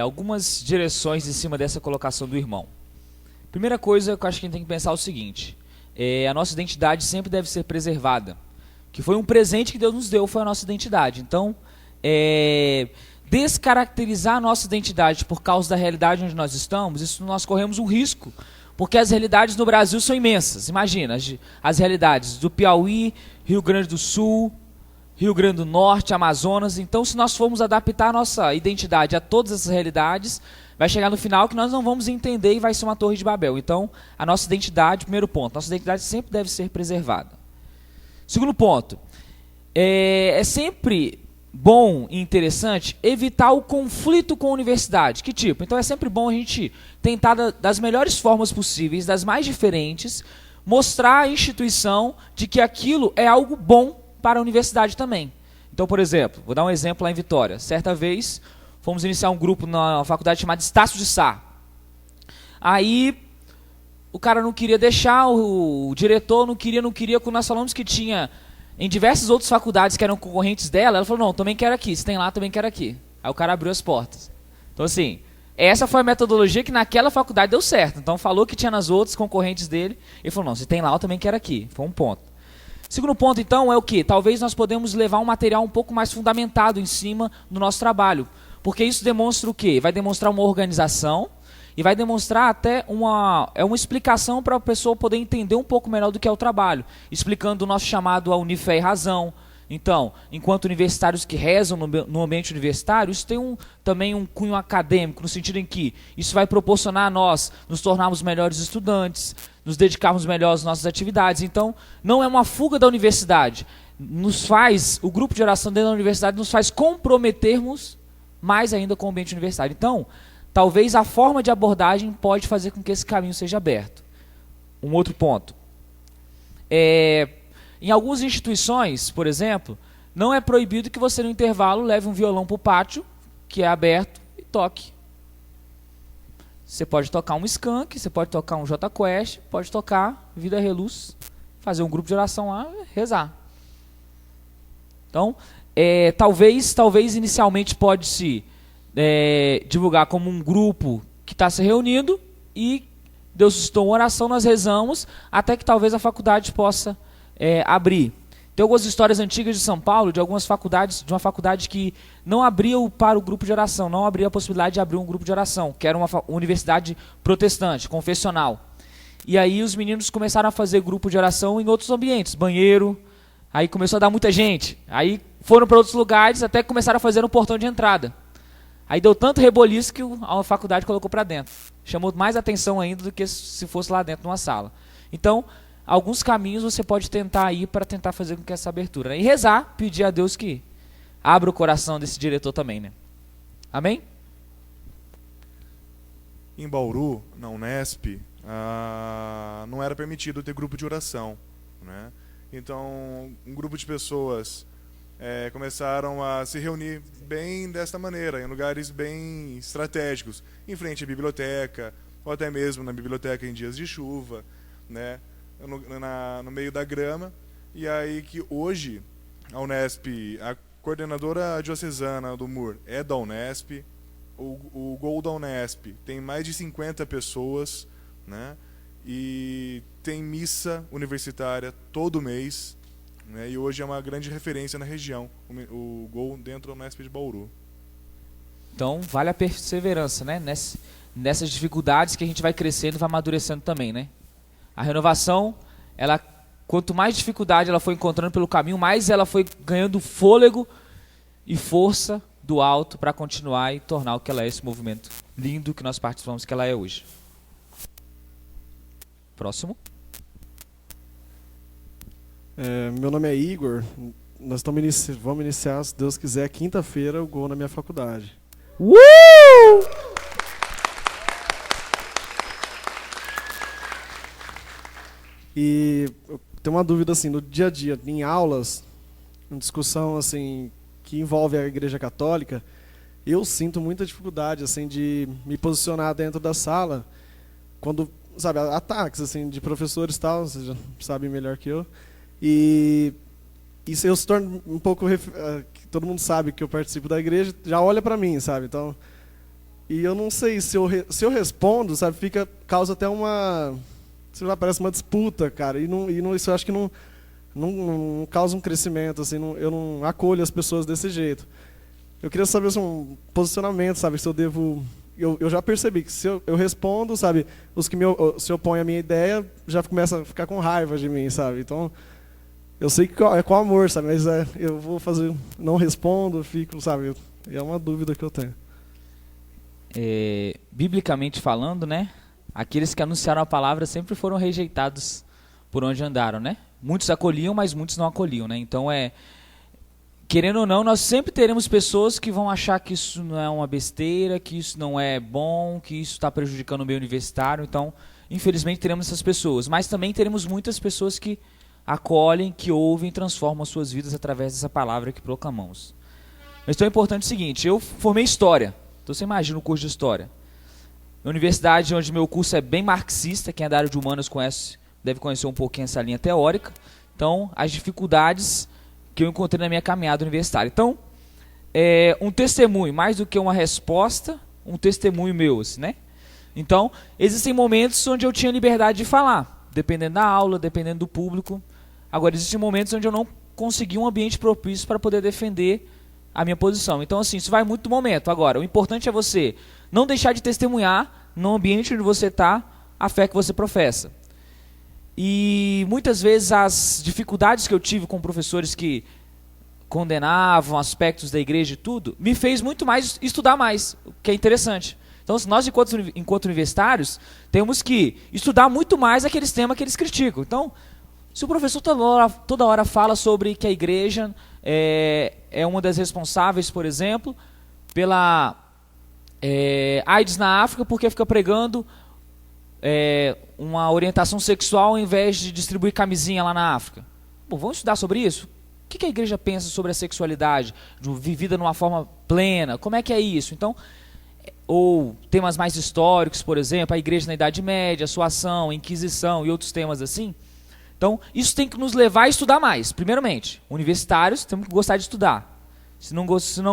Algumas direções em cima dessa colocação do irmão. Primeira coisa que eu acho que a gente tem que pensar é o seguinte: a nossa identidade sempre deve ser preservada. Que foi um presente que Deus nos deu, foi a nossa identidade. Então, descaracterizar a nossa identidade por causa da realidade onde nós estamos, isso nós corremos um risco, porque as realidades no Brasil são imensas. Imagina, as realidades do Piauí, Rio Grande do Sul, Rio Grande do Norte, Amazonas. Então, se nós formos adaptar a nossa identidade a todas essas realidades, vai chegar no final que nós não vamos entender e vai ser uma torre de Babel. Então, a nossa identidade, primeiro ponto, nossa identidade sempre deve ser preservada. Segundo ponto, é sempre bom e interessante evitar o conflito com a universidade. Que tipo? Então, é sempre bom a gente tentar, das melhores formas possíveis, das mais diferentes, mostrar à instituição de que aquilo é algo bom para a universidade também. Então, por exemplo, vou dar um exemplo lá em Vitória. Certa vez, fomos iniciar um grupo na faculdade chamada Estácio de Sá. Aí, o cara não queria deixar, o diretor não queria, quando nós falamos que tinha em diversas outras faculdades que eram concorrentes dela, ela falou, não, também quero aqui, se tem lá, também quero aqui. Aí o cara abriu as portas. Então, assim, essa foi a metodologia que naquela faculdade deu certo. Então, falou que tinha nas outras concorrentes dele, ele falou, não, se tem lá, eu também quero aqui. Foi um ponto. Segundo ponto, então, é o que? Talvez nós podemos levar um material um pouco mais fundamentado em cima do nosso trabalho. Porque isso demonstra o quê? Vai demonstrar uma organização e vai demonstrar até uma explicação para a pessoa poder entender um pouco melhor do que é o trabalho. Explicando o nosso chamado a unir fé e razão. Então, enquanto universitários que rezam no ambiente universitário, isso tem também um cunho acadêmico, no sentido em que isso vai proporcionar a nós nos tornarmos melhores estudantes, nos dedicarmos melhor às nossas atividades. Então, não é uma fuga da universidade. O grupo de oração dentro da universidade nos faz comprometermos mais ainda com o ambiente universitário. Então, talvez a forma de abordagem pode fazer com que esse caminho seja aberto. Um outro ponto. Em algumas instituições, por exemplo, não é proibido que você no intervalo leve um violão para o pátio, que é aberto, e toque. Você pode tocar um skunk, você pode tocar um J Quest, pode tocar Vida Reluz, fazer um grupo de oração lá, rezar. Então, talvez inicialmente pode-se divulgar como um grupo que está se reunindo e Deus suscitou uma oração, nós rezamos, até que talvez a faculdade possa abrir. Tem algumas histórias antigas de São Paulo, de algumas faculdades, de uma faculdade que não abria para o grupo de oração, não abria a possibilidade de abrir um grupo de oração, que era uma universidade protestante, confessional. E aí os meninos começaram a fazer grupo de oração em outros ambientes, banheiro, aí começou a dar muita gente, aí foram para outros lugares, até que começaram a fazer no portão de entrada. Aí deu tanto reboliço que a faculdade colocou para dentro. Chamou mais atenção ainda do que se fosse lá dentro numa sala. Então, alguns caminhos você pode tentar ir para tentar fazer com que essa abertura, né? E rezar, pedir a Deus que abra o coração desse diretor também, né? Amém? Em Bauru, na Unesp, não era permitido ter grupo de oração, né? Então, um grupo de pessoas começaram a se reunir bem desta maneira, em lugares bem estratégicos, em frente à biblioteca, ou até mesmo na biblioteca em dias de chuva, né? No meio da grama. E aí que hoje a Unesp, a coordenadora diocesana do MUR é da Unesp, o Gol da Unesp tem mais de 50 pessoas, né? E tem missa universitária todo mês, né? E hoje é uma grande referência na região, o Gol dentro da Unesp de Bauru. Então vale a perseverança, né? Nessas dificuldades que a gente vai crescendo e vai amadurecendo também, né? A renovação, quanto mais dificuldade ela foi encontrando pelo caminho, mais ela foi ganhando fôlego e força do alto para continuar e tornar o que ela é, esse movimento lindo que nós participamos que ela é hoje. Próximo. Meu nome é Igor, vamos iniciar, se Deus quiser, quinta-feira, o Gol na minha faculdade. E eu tenho uma dúvida assim, no dia a dia, em aulas, em discussão assim que envolve a Igreja Católica, eu sinto muita dificuldade assim de me posicionar dentro da sala quando, sabe, ataques assim de professores e tal, vocês já sabem melhor que eu. E isso eu se torno um pouco todo mundo sabe que eu participo da igreja, já olha para mim, sabe? Então, e eu não sei se eu respondo, sabe, causa até uma, sei lá, parece uma disputa, cara. E isso eu acho que não causa um crescimento, assim, eu não acolho as pessoas desse jeito. Eu queria saber assim, um posicionamento, sabe, se eu devo... Eu já percebi que se eu respondo, sabe, os que se opõem à minha ideia já começam a ficar com raiva de mim, sabe? Então, eu sei que é com amor, sabe, mas eu vou fazer, não respondo, fico, sabe, é uma dúvida que eu tenho. Biblicamente falando, né, aqueles que anunciaram a palavra sempre foram rejeitados por onde andaram, né? Muitos acolhiam, mas muitos não acolhiam, né? Então, querendo ou não, nós sempre teremos pessoas que vão achar que isso não é uma besteira, que isso não é bom, que isso está prejudicando o meio universitário. Então, infelizmente, teremos essas pessoas. Mas também teremos muitas pessoas que acolhem, que ouvem e transformam as suas vidas através dessa palavra que proclamamos. Mas então é importante o seguinte, eu formei História. Então você imagina o curso de História. Na universidade onde meu curso é bem marxista, quem é da área de humanas deve conhecer um pouquinho essa linha teórica. Então, as dificuldades que eu encontrei na minha caminhada universitária. Então, um testemunho, mais do que uma resposta, um testemunho meu, assim, né? Então, existem momentos onde eu tinha liberdade de falar, dependendo da aula, dependendo do público. Agora, existem momentos onde eu não consegui um ambiente propício para poder defender a minha posição. Então, assim, isso vai muito do momento. Agora, o importante é você não deixar de testemunhar no ambiente onde você está a fé que você professa. E muitas vezes as dificuldades que eu tive com professores que condenavam aspectos da igreja e tudo, me fez muito mais estudar mais, o que é interessante. Então nós, enquanto universitários, temos que estudar muito mais aqueles temas que eles criticam. Então, se o professor toda hora fala sobre que a igreja é uma das responsáveis, por exemplo, pela AIDS na África, porque fica pregando uma orientação sexual ao invés de distribuir camisinha lá na África. Bom, vamos estudar sobre isso? O que a igreja pensa sobre a sexualidade, vivida numa forma plena? Como é que é isso? Então, ou temas mais históricos, por exemplo, a igreja na Idade Média, a sua ação, a Inquisição e outros temas assim. Então, isso tem que nos levar a estudar mais. Primeiramente, universitários, temos que gostar de estudar. Se não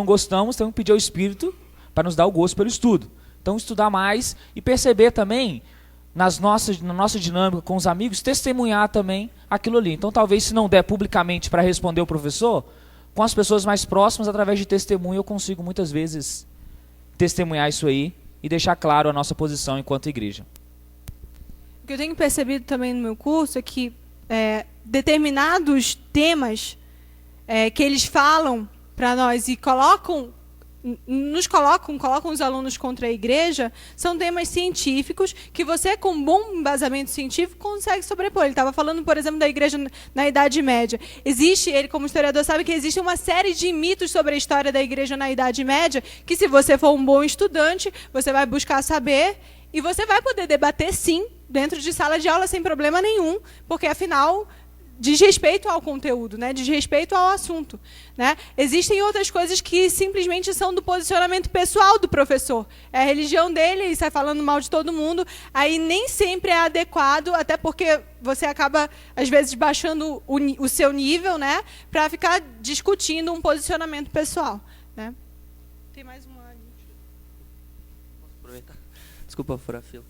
gostamos, temos que pedir ao Espírito para nos dar o gosto pelo estudo. Então, estudar mais e perceber também na nossa dinâmica com os amigos, testemunhar também aquilo ali. Então, talvez, se não der publicamente para responder o professor, com as pessoas mais próximas, através de testemunho, eu consigo muitas vezes testemunhar isso aí e deixar claro a nossa posição enquanto igreja. O que eu tenho percebido também no meu curso é que determinados temas que eles falam para nós e colocam os alunos contra a igreja, são temas científicos que você, com bom embasamento científico, consegue sobrepor. Ele estava falando, por exemplo, da igreja na Idade Média. Ele, como historiador, sabe que existe uma série de mitos sobre a história da igreja na Idade Média, que se você for um bom estudante, você vai buscar saber e você vai poder debater, sim, dentro de sala de aula sem problema nenhum, porque, afinal, diz respeito ao conteúdo, né? Diz respeito ao assunto, né? Existem outras coisas que simplesmente são do posicionamento pessoal do professor. É a religião dele, ele sai falando mal de todo mundo, aí nem sempre é adequado, até porque você acaba, às vezes, baixando o seu nível, né? Para ficar discutindo um posicionamento pessoal, né? Tem mais uma ali. Posso aproveitar? Desculpa furar a fila.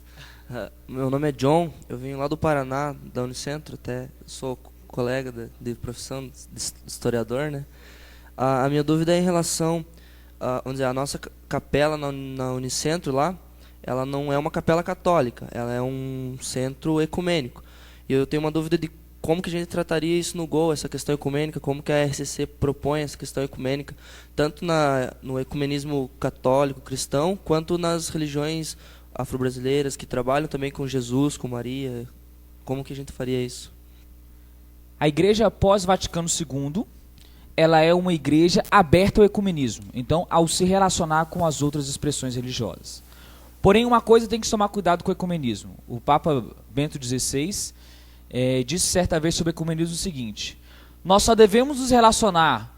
Meu nome é John, eu venho lá do Paraná, da Unicentro, até sou colega de profissão de historiador, né? A minha dúvida é em relação, vamos dizer, a nossa capela na Unicentro lá, ela não é uma capela católica, ela é um centro ecumênico. E eu tenho uma dúvida de como que a gente trataria isso no GOL, essa questão ecumênica, como que a RCC propõe essa questão ecumênica, tanto no ecumenismo católico cristão, quanto nas religiões afro-brasileiras que trabalham também com Jesus, com Maria. Como que a gente faria isso? A igreja pós-Vaticano II, ela é uma igreja aberta ao ecumenismo, então ao se relacionar com as outras expressões religiosas. Porém, uma coisa tem que tomar cuidado com o ecumenismo. O Papa Bento XVI disse certa vez sobre o ecumenismo o seguinte: nós só devemos nos relacionar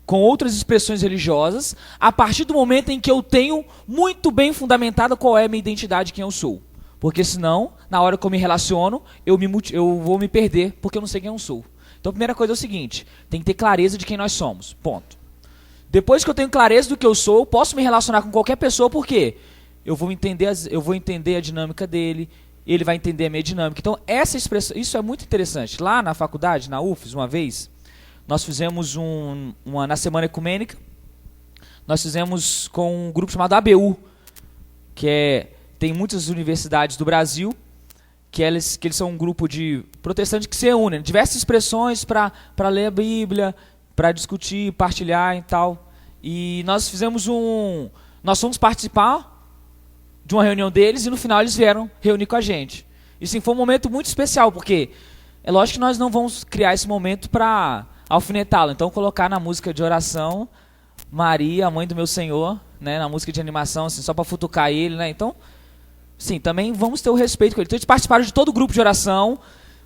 com outras expressões religiosas a partir do momento em que eu tenho muito bem fundamentada qual é a minha identidade, quem eu sou. Porque senão, na hora que eu me relaciono, eu vou me perder porque eu não sei quem eu sou. Então a primeira coisa é o seguinte: tem que ter clareza de quem nós somos, ponto. Depois que eu tenho clareza do que eu sou, eu posso me relacionar com qualquer pessoa, porque eu vou entender a dinâmica dele, ele vai entender a minha dinâmica. Então essa expressão, isso é muito interessante. Lá na faculdade, na UFES, uma vez, nós fizemos na Semana Ecumênica, nós fizemos com um grupo chamado ABU, tem muitas universidades do Brasil, que eles são um grupo de protestantes que se reúnem, diversas expressões para ler a Bíblia, para discutir, partilhar e tal. E nós fomos participar de uma reunião deles e no final eles vieram reunir com a gente. E sim, foi um momento muito especial, porque é lógico que nós não vamos criar esse momento para alfinetá-lo. Então colocar na música de oração Maria, a mãe do meu Senhor, né, na música de animação, assim, só para futucar ele, né? Então, sim, também vamos ter o respeito com ele. Então eles participaram de todo o grupo de oração,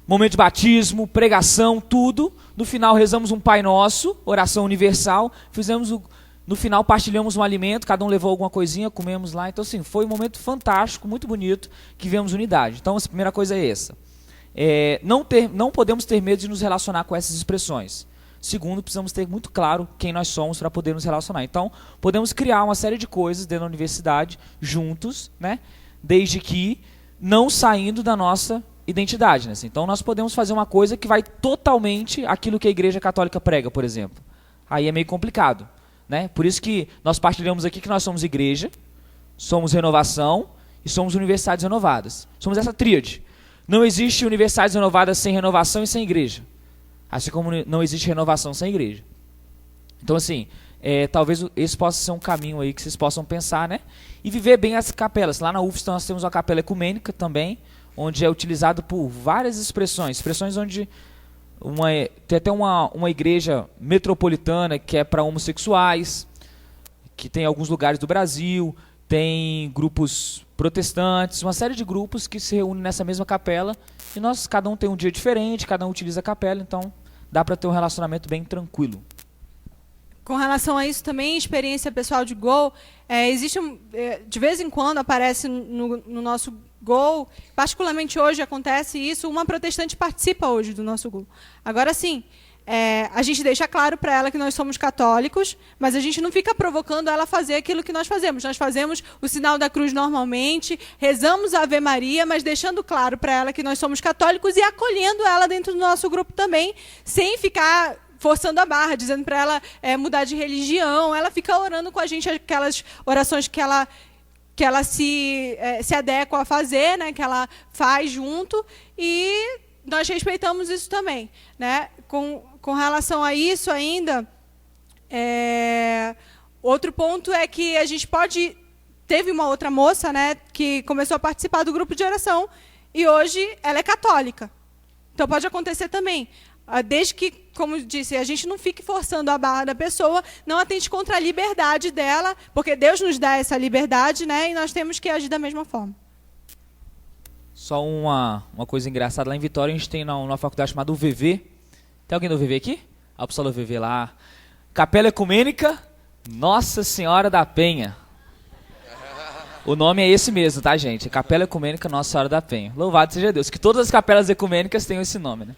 momento de batismo, pregação, tudo. No final rezamos um Pai Nosso, oração universal. No final partilhamos um alimento, cada um levou alguma coisinha, comemos lá. Então, assim, foi um momento fantástico, muito bonito, que vemos unidade. Então, a primeira coisa é essa. Não podemos ter medo de nos relacionar com essas expressões. Segundo, precisamos ter muito claro quem nós somos para poder nos relacionar. Então, podemos criar uma série de coisas dentro da universidade, juntos, né? Desde que não saindo da nossa identidade. Né? Então, nós podemos fazer uma coisa que vai totalmente aquilo que a Igreja Católica prega, por exemplo. Aí é meio complicado. Né? Por isso que nós partilhamos aqui que nós somos igreja, somos renovação e somos universidades renovadas. Somos essa tríade. Não existe universidades renovadas sem renovação e sem igreja. Assim como não existe renovação sem igreja. Então, assim, talvez esse possa ser um caminho aí que vocês possam pensar, né? E viver bem as capelas. Lá na UFS nós temos uma capela ecumênica também, onde é utilizado por várias expressões. Expressões onde tem até uma igreja metropolitana que é para homossexuais, que tem em alguns lugares do Brasil, tem grupos protestantes, uma série de grupos que se reúnem nessa mesma capela, e cada um tem um dia diferente, cada um utiliza a capela, então dá para ter um relacionamento bem tranquilo. Com relação a isso também, experiência pessoal de Gol, de vez em quando aparece no nosso Gol, particularmente hoje acontece isso, uma protestante participa hoje do nosso Gol. Agora sim, a gente deixa claro para ela que nós somos católicos, mas a gente não fica provocando ela a fazer aquilo que nós fazemos. Nós fazemos o sinal da cruz normalmente, rezamos a Ave Maria, mas deixando claro para ela que nós somos católicos e acolhendo ela dentro do nosso grupo também, sem ficar forçando a barra, dizendo para ela mudar de religião. Ela fica orando com a gente aquelas orações que ela se adequa a fazer, né, que ela faz junto, e nós respeitamos isso também. Né? Com relação a isso ainda, outro ponto é que a gente teve uma outra moça, né, que começou a participar do grupo de oração, e hoje ela é católica. Então pode acontecer também. Desde que, como disse, a gente não fique forçando a barra da pessoa, não atente contra a liberdade dela, porque Deus nos dá essa liberdade, né, e nós temos que agir da mesma forma. Só uma coisa engraçada, lá em Vitória a gente tem uma faculdade chamada UVV. Tem alguém do UVV aqui? O pessoal do UVV lá. Capela Ecumênica Nossa Senhora da Penha. O nome é esse mesmo, tá, gente? Capela Ecumênica Nossa Senhora da Penha. Louvado seja Deus, que todas as capelas ecumênicas tenham esse nome, né?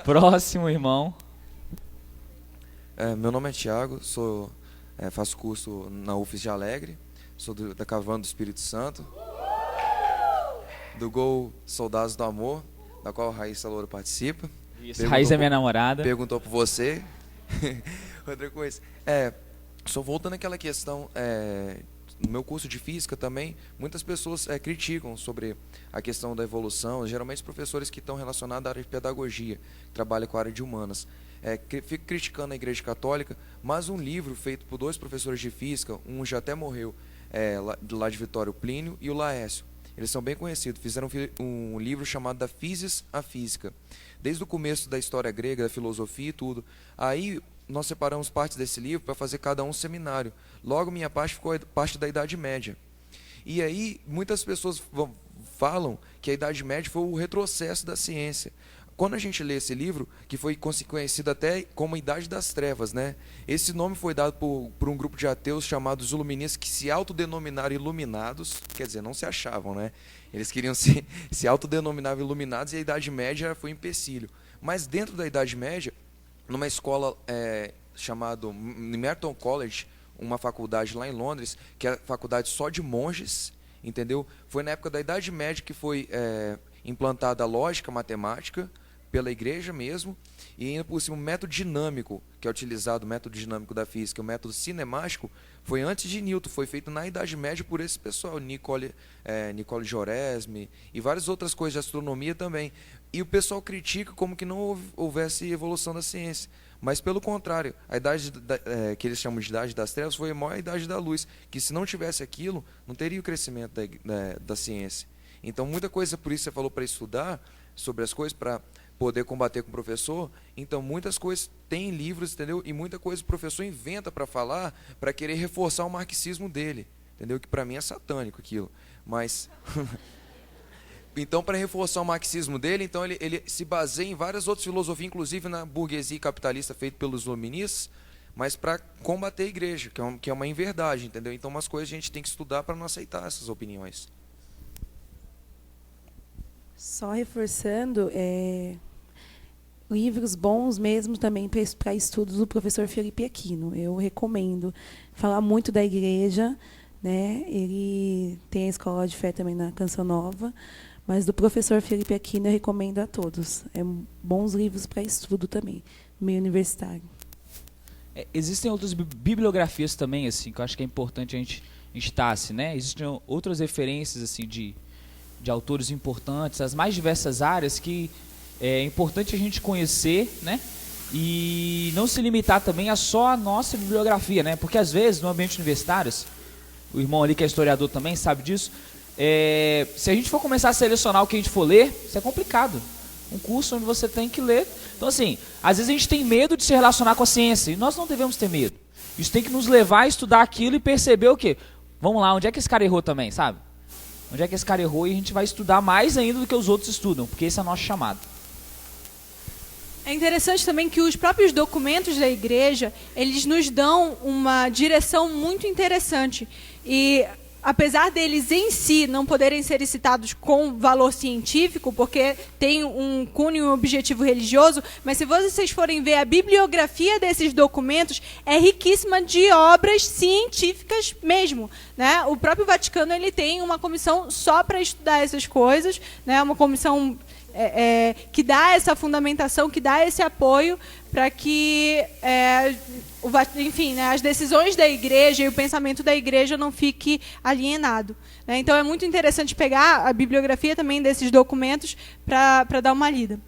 Próximo, irmão. Meu nome é Thiago, faço curso na UFES de Alegre, sou da Caravana do Espírito Santo, do Gol Soldados do Amor, da qual a Raíssa Louro participa. Isso, Raíssa é minha namorada. Perguntou por você. Outra coisa, só voltando àquela questão, no meu curso de física também, muitas pessoas criticam sobre a questão da evolução, geralmente os professores que estão relacionados à área de pedagogia, que trabalham com a área de humanas. Fico criticando a Igreja Católica, mas um livro feito por 2 professores de física, um já até morreu, lá de Vitória, o Plínio e o Laércio. Eles são bem conhecidos, fizeram um livro chamado Da Physis à Física, desde o começo da história grega, da filosofia e tudo. Aí nós separamos partes desse livro para fazer cada um seminário. Logo, minha parte ficou a parte da Idade Média. E aí, muitas pessoas falam que a Idade Média foi o retrocesso da ciência. Quando a gente lê esse livro, que foi conhecido até como Idade das Trevas, né? Esse nome foi dado por um grupo de ateus chamados iluministas, que se autodenominaram iluminados, quer dizer, não se achavam, né? Eles queriam se autodenominar iluminados, e a Idade Média foi um empecilho. Mas dentro da Idade Média, numa escola chamada Merton College, uma faculdade lá em Londres, que é a faculdade só de monges, entendeu? Foi na época da Idade Média que foi implantada a lógica matemática pela igreja mesmo, e ainda por cima o método dinâmico, que é utilizado, o método dinâmico da física, o método cinemático, foi antes de Newton, foi feito na Idade Média por esse pessoal, Nicole Joresme e várias outras coisas de astronomia também. E o pessoal critica como que não houvesse evolução da ciência. Mas, pelo contrário, a idade que eles chamam de Idade das Trevas foi a maior idade da luz, que se não tivesse aquilo, não teria o crescimento da ciência. Então, muita coisa, por isso você falou para estudar sobre as coisas, para poder combater com o professor. Então, muitas coisas tem livros, entendeu? E muita coisa o professor inventa para falar, para querer reforçar o marxismo dele, entendeu? Que para mim é satânico aquilo. Mas... Então, para reforçar o marxismo dele, então ele se baseia em várias outras filosofias, inclusive na burguesia capitalista feita pelos iluministas, mas para combater a igreja, que é uma inverdade, entendeu? Então, umas coisas a gente tem que estudar para não aceitar essas opiniões. Só reforçando, livros bons mesmo também para estudos do professor Felipe Aquino. Eu recomendo. Falar muito da igreja, né? Ele tem a Escola de Fé também na Canção Nova, mas do professor Felipe Aquino eu recomendo a todos. Bons livros para estudo também, no meio universitário. Existem outras bibliografias também, assim, que eu acho que é importante a gente estar, assim, né? Existem outras referências assim de autores importantes, as mais diversas áreas que é importante a gente conhecer, né? E não se limitar também a só a nossa bibliografia, né? Porque às vezes no ambiente universitário, o irmão ali que é historiador também sabe disso, se a gente for começar a selecionar o que a gente for ler, isso é complicado. Um curso onde você tem que ler. Então assim, às vezes a gente tem medo de se relacionar com a ciência, e nós não devemos ter medo. Isso tem que nos levar a estudar aquilo e perceber o quê? Vamos lá, onde é que esse cara errou também, sabe? Onde é que esse cara errou, e a gente vai estudar mais ainda do que os outros estudam, porque esse é o nosso chamado. É interessante também que os próprios documentos da igreja, eles nos dão uma direção muito interessante. E apesar deles em si não poderem ser citados com valor científico, porque tem um cunho e um objetivo religioso, mas se vocês forem ver a bibliografia desses documentos, é riquíssima de obras científicas mesmo, né? O próprio Vaticano ele tem uma comissão só para estudar essas coisas, né? Uma comissão que dá essa fundamentação, que dá esse apoio para que, enfim, né, as decisões da igreja e o pensamento da igreja não fique alienado, né? Então é muito interessante pegar a bibliografia também desses documentos para dar uma lida.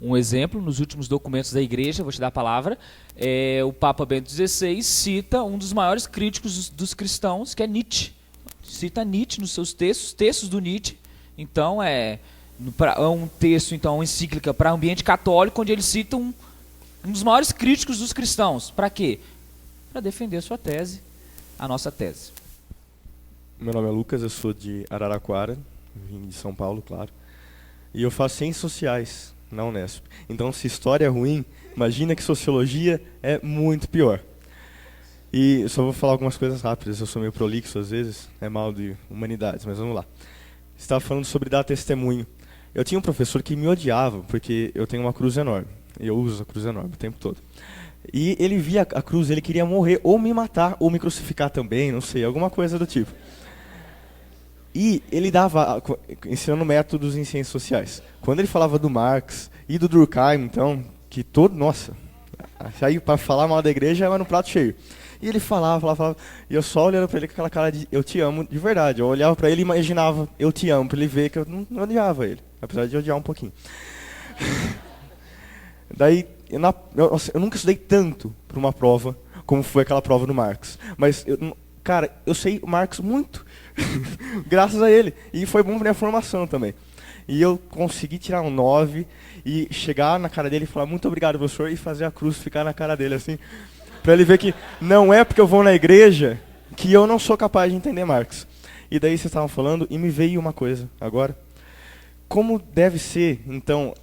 Um exemplo, nos últimos documentos da igreja, vou te dar a palavra, o Papa Bento XVI cita um dos maiores críticos dos cristãos, que é Nietzsche. Cita Nietzsche nos seus textos do Nietzsche. Então, é um texto, então, uma encíclica para o ambiente católico, onde ele cita um dos maiores críticos dos cristãos. Para quê? Para defender a sua tese, a nossa tese. Meu nome é Lucas, eu sou de Araraquara, vim de São Paulo, claro. E eu faço ciências sociais na Unesp. Então, se história é ruim, imagina que sociologia é muito pior. E eu só vou falar algumas coisas rápidas, eu sou meio prolixo às vezes, é mal de humanidades, mas vamos lá. Você estava falando sobre dar testemunho. Eu tinha um professor que me odiava, porque eu tenho uma cruz enorme. Eu uso a cruz enorme o tempo todo. E ele via a cruz, ele queria morrer, ou me matar, ou me crucificar também, não sei, alguma coisa do tipo. E ele dava, ensinando métodos em ciências sociais. Quando ele falava do Marx e do Durkheim, então, que todo, nossa, aí para falar mal da igreja era no prato cheio. E ele falava, e eu só olhando para ele com aquela cara de eu te amo de verdade. Eu olhava para ele e imaginava eu te amo, para ele ver que eu não odiava ele, apesar de odiar um pouquinho. Daí, eu nunca estudei tanto para uma prova como foi aquela prova do Marx. Mas, eu sei Marx muito, graças a ele. E foi bom para minha formação também. E eu consegui tirar um 9 e chegar na cara dele e falar muito obrigado, professor, e fazer a cruz ficar na cara dele, assim, para ele ver que não é porque eu vou na igreja que eu não sou capaz de entender Marx. E daí vocês estavam falando e me veio uma coisa agora. Como deve ser, então,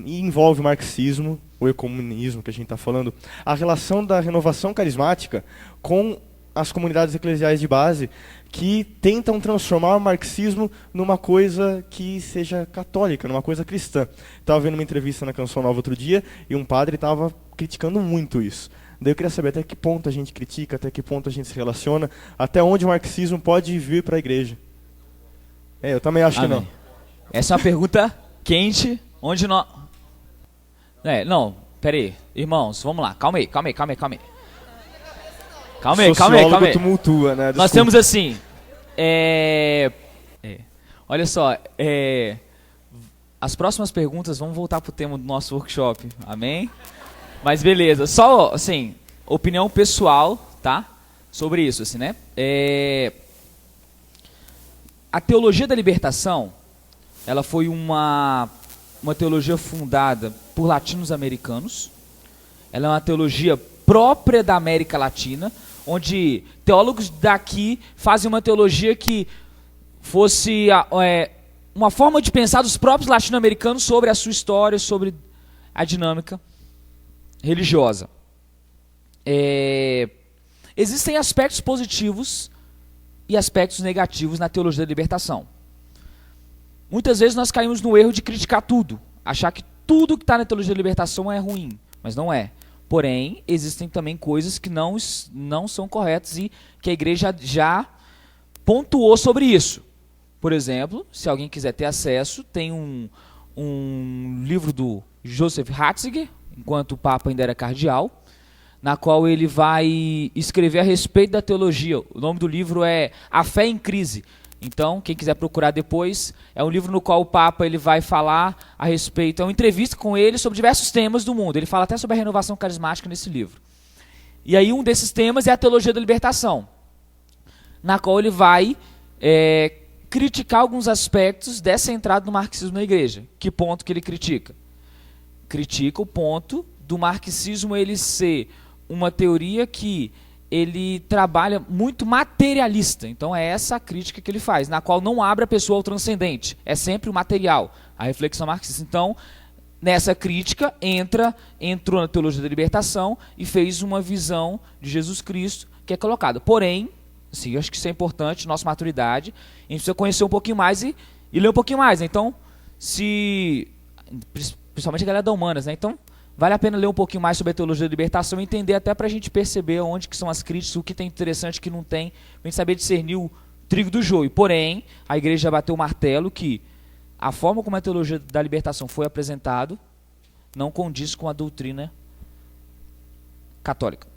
envolve o marxismo, o ecumenismo que a gente está falando, a relação da renovação carismática com as comunidades eclesiais de base que tentam transformar o marxismo numa coisa que seja católica, numa coisa cristã. Estava vendo uma entrevista na Canção Nova outro dia e um padre estava criticando muito isso. Daí eu queria saber até que ponto a gente critica, até que ponto a gente se relaciona, até onde o marxismo pode vir para a igreja. Eu também acho que não. Essa é uma pergunta quente, onde nós... não, peraí, irmãos, vamos lá, calma aí. Sociólogo tumultua, né? Desculpa. Nós temos assim, olha só, as próximas perguntas vão voltar pro tema do nosso workshop, amém? Mas beleza, só assim, opinião pessoal, tá? Sobre isso, assim, né? A teologia da libertação, ela foi uma teologia fundada por latinos-americanos. Ela é uma teologia própria da América Latina, onde teólogos daqui fazem uma teologia que fosse uma forma de pensar dos próprios latino-americanos sobre a sua história, sobre a dinâmica religiosa. Existem aspectos positivos e aspectos negativos na teologia da libertação. Muitas vezes nós caímos no erro de criticar tudo, achar que tudo que está na teologia da libertação é ruim, mas não é. Porém, existem também coisas que não são corretas e que a igreja já pontuou sobre isso. Por exemplo, se alguém quiser ter acesso, tem um livro do Joseph Ratzinger, enquanto o Papa ainda era cardeal, na qual ele vai escrever a respeito da teologia. O nome do livro é A Fé em Crise. Então, quem quiser procurar depois, é um livro no qual o Papa ele vai falar a respeito, é uma entrevista com ele sobre diversos temas do mundo. Ele fala até sobre a renovação carismática nesse livro. E aí um desses temas é a teologia da libertação, na qual ele vai criticar alguns aspectos dessa entrada do marxismo na igreja. Que ponto que ele critica? Critica o ponto do marxismo ele ser uma teoria que ele trabalha muito materialista. Então é essa a crítica que ele faz, na qual não abre a pessoa ao transcendente. É sempre o material, a reflexão marxista. Então, nessa crítica, entrou na teologia da libertação e fez uma visão de Jesus Cristo que é colocada. Porém, assim, eu acho que isso é importante, nossa maturidade, a gente precisa conhecer um pouquinho mais e ler um pouquinho mais. Então, principalmente a galera da Humanas, né? Então, vale a pena ler um pouquinho mais sobre a teologia da libertação e entender até para a gente perceber onde que são as críticas, o que tem interessante, o que não tem, para a gente saber discernir o trigo do joio. Porém, a igreja já bateu o martelo que a forma como a teologia da libertação foi apresentada não condiz com a doutrina católica.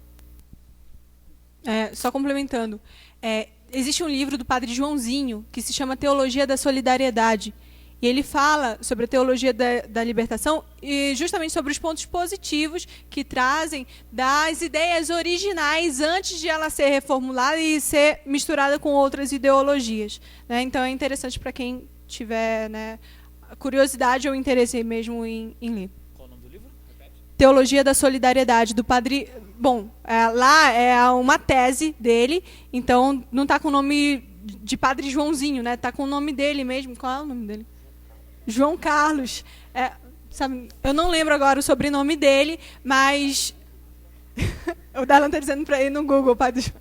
Só complementando, existe um livro do padre Joãozinho que se chama Teologia da Solidariedade. E ele fala sobre a teologia da libertação e justamente sobre os pontos positivos que trazem das ideias originais antes de ela ser reformulada e ser misturada com outras ideologias, né? Então é interessante para quem tiver, né, curiosidade ou interesse mesmo em ler. Qual o nome do livro? Repete. Teologia da Solidariedade, do padre... Bom, lá é uma tese dele, então não está com o nome de padre Joãozinho, né? Está com o nome dele mesmo. Qual é o nome dele? João Carlos. Sabe, eu não lembro agora o sobrenome dele, mas o Darlan está dizendo para ir no Google, padre João.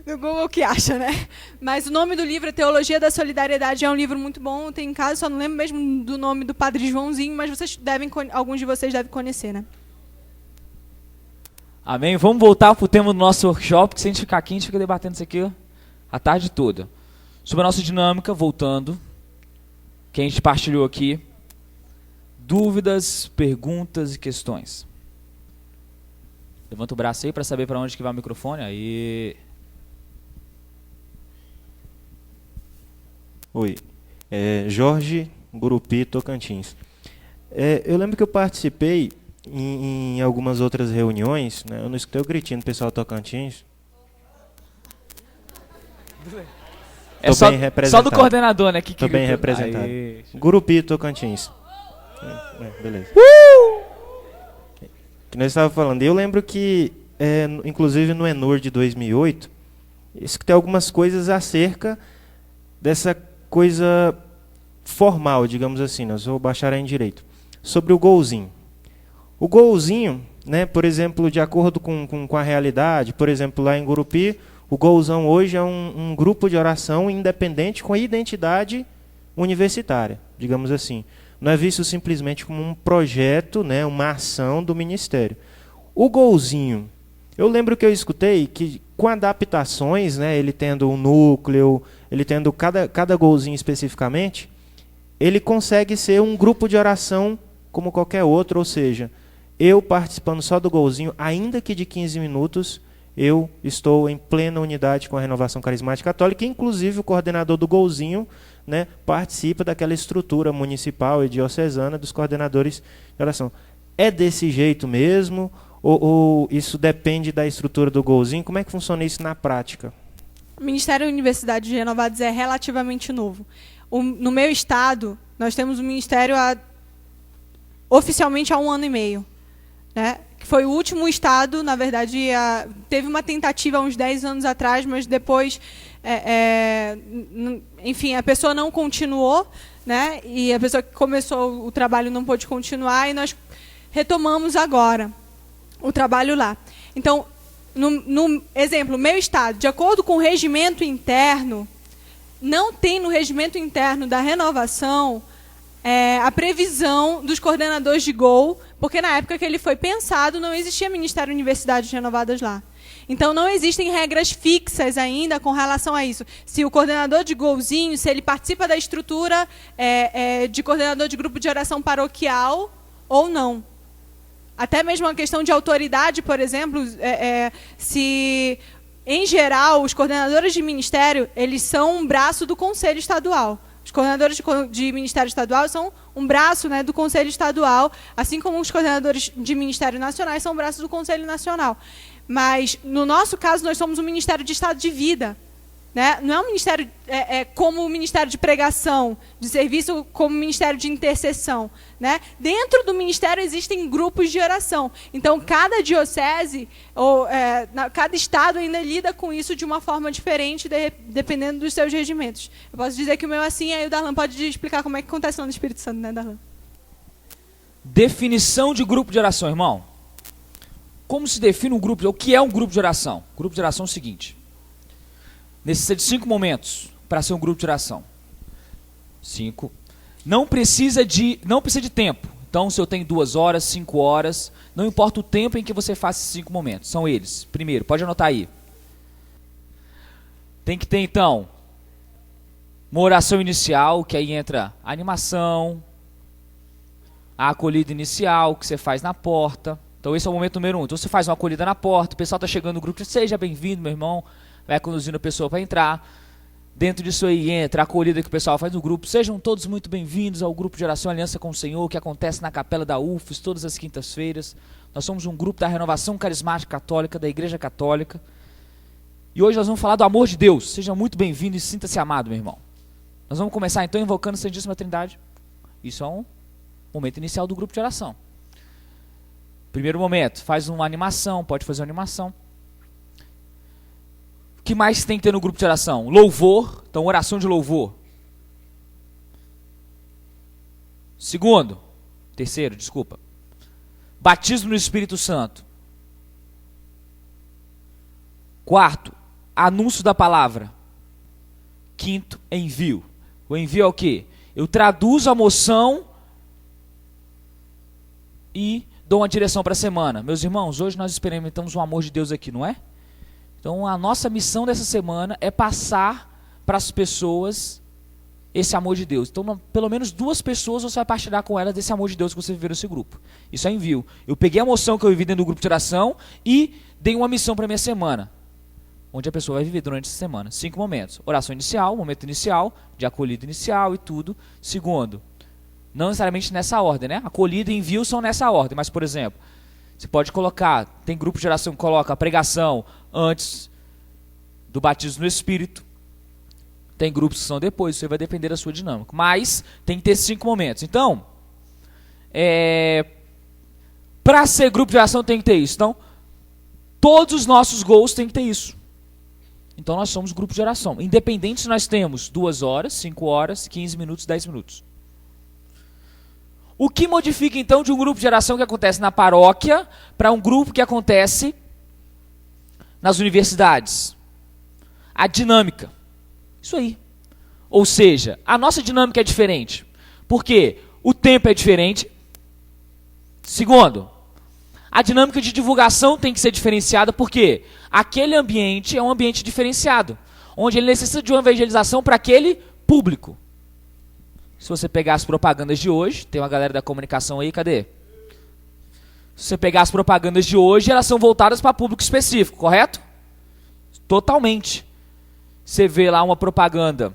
No Google que acha, né? Mas o nome do livro é Teologia da Solidariedade, é um livro muito bom, tem em casa, só não lembro mesmo do nome do padre Joãozinho, mas alguns de vocês devem conhecer, né? Amém? Vamos voltar para o tema do nosso workshop, que se a gente ficar aqui, a gente fica debatendo isso aqui a tarde toda. Sobre a nossa dinâmica, voltando, que a gente partilhou aqui, dúvidas, perguntas e questões. Levanta o braço aí para saber para onde que vai o microfone. Aí. Oi, Jorge Gurupi, Tocantins. Eu lembro que eu participei em algumas outras reuniões, né? Eu não escutei o gritinho do pessoal Tocantins. É só do coordenador, né? Que Tô bem gritou. representado. Aê. Gurupi, Tocantins. Beleza. Que nós estávamos falando. Eu lembro que, inclusive no Enur de 2008, isso que tem algumas coisas acerca dessa coisa formal, digamos assim. Nós vou baixar aí em direito. Sobre o golzinho. O golzinho, né, por exemplo, de acordo com a realidade, por exemplo, lá em Gurupi, o golzão hoje é um grupo de oração independente com identidade universitária, digamos assim. Não é visto simplesmente como um projeto, né, uma ação do ministério. O golzinho, eu lembro que eu escutei que com adaptações, né, ele tendo um núcleo, ele tendo cada golzinho especificamente, ele consegue ser um grupo de oração como qualquer outro, ou seja, eu participando só do golzinho, ainda que de 15 minutos, eu estou em plena unidade com a Renovação Carismática Católica, inclusive o coordenador do golzinho, né, participa daquela estrutura municipal e diocesana dos coordenadores de oração. É desse jeito mesmo? Ou isso depende da estrutura do golzinho? Como é que funciona isso na prática? O Ministério da Universidade de Renovados é relativamente novo. No meu estado, nós temos um ministério oficialmente há 1 ano e meio. Né? Que foi o último estado, na verdade, teve uma tentativa há uns 10 anos atrás, mas depois, enfim, a pessoa não continuou, né? E a pessoa que começou o trabalho não pôde continuar, e nós retomamos agora o trabalho lá. Então, no exemplo, meu estado, de acordo com o regimento interno, não tem no regimento interno da renovação a previsão dos coordenadores de GOL, porque na época que ele foi pensado não existia Ministério Universidades Renovadas lá. Então não existem regras fixas ainda com relação a isso. Se o coordenador de golzinho, se ele participa da estrutura de coordenador de grupo de oração paroquial ou não. Até mesmo a questão de autoridade, por exemplo, se em geral os coordenadores de ministério, eles são um braço do Conselho Estadual. Os coordenadores de Ministério Estadual são um braço, né, do Conselho Estadual, assim como os coordenadores de Ministério Nacionais são um braço do Conselho Nacional. Mas, no nosso caso, nós somos um Ministério de Estado de Vida. Né? Não é um ministério como o Ministério de Pregação, de Serviço, como o Ministério de Intercessão. Né? Dentro do Ministério existem grupos de oração. Então, cada diocese, ou cada estado ainda lida com isso de uma forma diferente, dependendo dos seus regimentos. Eu posso dizer que o meu é assim, aí o Darlan pode explicar como é que acontece lá no Espírito Santo, né, Darlan? Definição de grupo de oração, irmão. Como se define um grupo? O que é um grupo de oração? Grupo de oração é o seguinte. Necessita de 5 momentos para ser um grupo de oração. 5. Não precisa de tempo. Então, se eu tenho 2 horas, 5 horas, não importa o tempo em que você faça esses 5 momentos. São eles. Primeiro, pode anotar aí. Tem que ter, então, uma oração inicial, que aí entra a animação, a acolhida inicial, que você faz na porta. Então, esse é o momento número 1. Então, você faz uma acolhida na porta, o pessoal está chegando no grupo, seja bem-vindo, meu irmão. Vai conduzindo a pessoa para entrar. Dentro disso aí entra a acolhida que o pessoal faz no grupo. Sejam todos muito bem-vindos ao grupo de oração Aliança com o Senhor, que acontece na Capela da UFES, todas as quintas-feiras. Nós somos um grupo da Renovação Carismática Católica, da Igreja Católica. E hoje nós vamos falar do amor de Deus. Seja muito bem-vindo e sinta-se amado, meu irmão. Nós vamos começar então invocando a Santíssima Trindade. Isso é um momento inicial do grupo de oração. Primeiro momento, faz uma animação, pode fazer uma animação. O que mais tem que ter no grupo de oração? Louvor, então oração de louvor. Terceiro, batismo no Espírito Santo. 4, anúncio da palavra. 5, envio. O envio é o quê? Eu traduzo a moção e dou uma direção para a semana. Meus irmãos, hoje nós experimentamos o amor de Deus aqui, não é? Então, a nossa missão dessa semana é passar para as pessoas esse amor de Deus. Então, pelo menos 2 pessoas você vai partilhar com elas desse amor de Deus que você viveu nesse grupo. Isso é envio. Eu peguei a emoção que eu vivi dentro do grupo de oração e dei uma missão para a minha semana, onde a pessoa vai viver durante essa semana. 5 momentos. Oração inicial, momento inicial, de acolhida inicial e tudo. 2, não necessariamente nessa ordem, né? Acolhida e envio são nessa ordem, mas, por exemplo, você pode colocar, tem grupo de oração que coloca a pregação antes do batismo no Espírito. Tem grupos que são depois, isso aí vai depender da sua dinâmica. Mas tem que ter 5 momentos. Então, para ser grupo de oração tem que ter isso. Então, todos os nossos gols tem que ter isso. Então nós somos grupo de oração. Independente se nós temos 2 horas, 5 horas, 15 minutos, 10 minutos. O que modifica então de um grupo de oração que acontece na paróquia para um grupo que acontece nas universidades? A dinâmica. Isso aí. Ou seja, a nossa dinâmica é diferente. Por quê? O tempo é diferente. Segundo, a dinâmica de divulgação tem que ser diferenciada, porque aquele ambiente é um ambiente diferenciado, onde ele necessita de uma evangelização para aquele público. Se você pegar as propagandas de hoje, tem uma galera da comunicação aí, cadê? Se você pegar as propagandas de hoje, elas são voltadas para público específico, correto? Totalmente. Você vê lá uma propaganda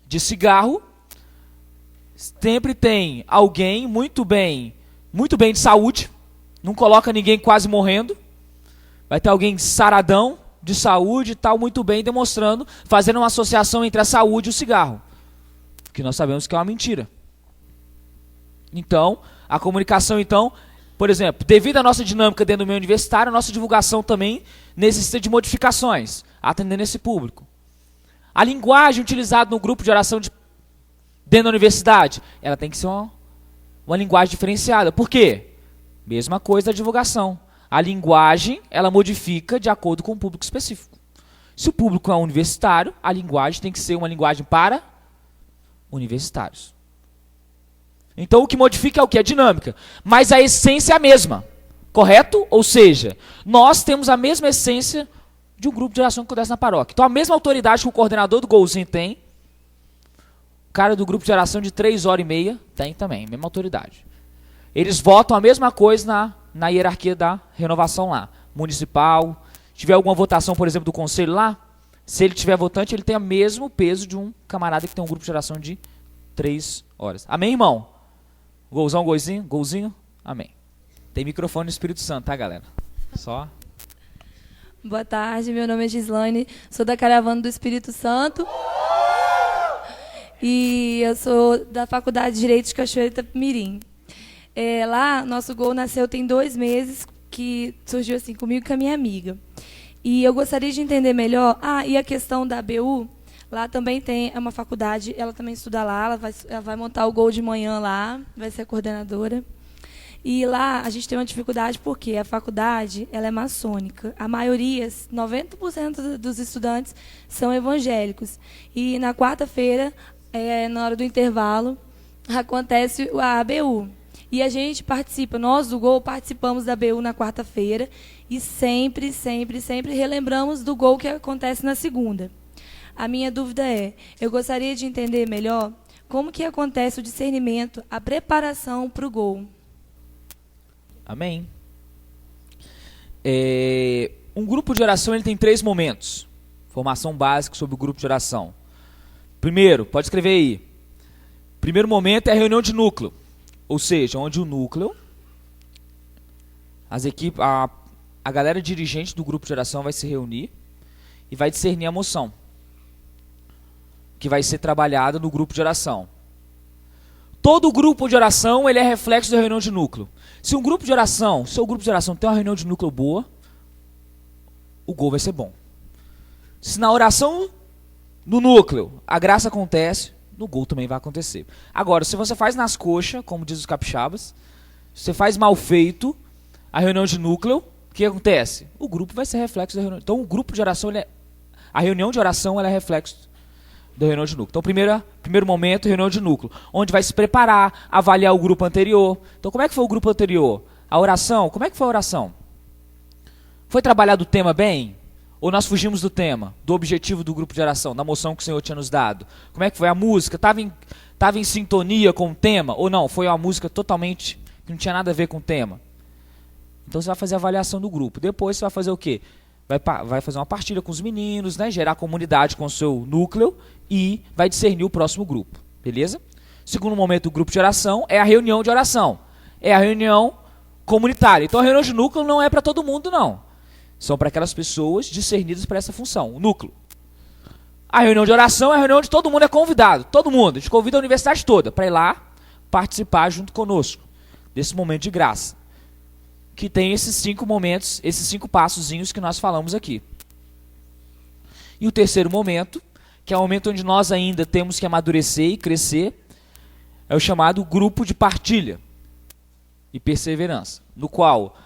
de cigarro, sempre tem alguém muito bem de saúde, não coloca ninguém quase morrendo, vai ter alguém saradão, de saúde e tal, muito bem, demonstrando, fazendo uma associação entre a saúde e o cigarro, que nós sabemos que é uma mentira. Então, a comunicação, então, por exemplo, devido à nossa dinâmica dentro do meio universitário, a nossa divulgação também necessita de modificações, atendendo esse público. A linguagem utilizada no grupo de oração dentro da universidade, ela tem que ser uma linguagem diferenciada. Por quê? Mesma coisa da divulgação. A linguagem, ela modifica de acordo com o público específico. Se o público é universitário, a linguagem tem que ser uma linguagem para universitários. Então o que modifica é o que? A dinâmica. Mas a essência é a mesma. Correto? Ou seja, nós temos a mesma essência de um grupo de oração que acontece na paróquia. Então a mesma autoridade que o coordenador do golzinho tem, o cara do grupo de oração de 3h30 tem também, mesma autoridade. Eles votam a mesma coisa na hierarquia da renovação lá. Municipal, se tiver alguma votação, por exemplo, do conselho lá, se ele tiver votante, ele tem o mesmo peso de um camarada que tem um grupo de oração de 3 horas. Amém, irmão? Golzão, golzinho? Amém. Tem microfone no Espírito Santo, tá, galera? Só. Boa tarde, meu nome é Gislaine, sou da Caravana do Espírito Santo. E eu sou da Faculdade de Direito de Cachoeira Itapemirim. Lá, nosso gol nasceu tem 2 meses, que surgiu assim comigo e com a minha amiga. E eu gostaria de entender melhor, e a questão da ABU, lá também é uma faculdade, ela também estuda lá, ela vai montar o gol de manhã lá, vai ser a coordenadora. E lá a gente tem uma dificuldade porque a faculdade ela é maçônica. A maioria, 90% dos estudantes são evangélicos. E na quarta-feira, na hora do intervalo, acontece a ABU. E a gente participa, nós do Gol participamos da ABU na quarta-feira e sempre relembramos do Gol que acontece na segunda. A minha dúvida eu gostaria de entender melhor como que acontece o discernimento, a preparação para o Gol. Amém. Um grupo de oração ele tem 3 momentos. Formação básica sobre o grupo de oração. Primeiro, pode escrever aí. Primeiro momento é a reunião de núcleo. Ou seja, onde o núcleo, as equipes, a galera dirigente do grupo de oração vai se reunir e vai discernir a moção que vai ser trabalhada no grupo de oração. Todo grupo de oração ele é reflexo da reunião de núcleo. Se um grupo de oração, seu grupo de oração tem uma reunião de núcleo boa, o gol vai ser bom. Se na oração no núcleo a graça acontece, no gol também vai acontecer. Agora, se você faz nas coxas, como diz os capixabas, se você faz mal feito a reunião de núcleo, o que acontece? O grupo vai ser reflexo da reunião. Então, o grupo de oração, a reunião de oração ela é reflexo da reunião de núcleo. Então, primeiro momento, reunião de núcleo, onde vai se preparar, avaliar o grupo anterior. Então, como é que foi o grupo anterior? A oração, como é que foi a oração? Foi trabalhado o tema bem? Ou nós fugimos do tema, do objetivo do grupo de oração, da moção que o Senhor tinha nos dado? Como é que foi a música? Estava em sintonia com o tema? Ou não? Foi uma música totalmente que não tinha nada a ver com o tema? Então você vai fazer a avaliação do grupo. Depois você vai fazer o quê? Vai fazer uma partilha com os meninos, né? Gerar comunidade com o seu núcleo e vai discernir o próximo grupo. Beleza? Segundo momento do grupo de oração é a reunião de oração. É a reunião comunitária. Então a reunião de núcleo não é para todo mundo, não. São para aquelas pessoas discernidas para essa função, o núcleo. A reunião de oração é a reunião onde todo mundo é convidado. Todo mundo. A gente convida a universidade toda para ir lá participar junto conosco desse momento de graça. Que tem esses 5 momentos, esses 5 passozinhos que nós falamos aqui. E o terceiro momento, que é o momento onde nós ainda temos que amadurecer e crescer, é o chamado grupo de partilha e perseverança, no qual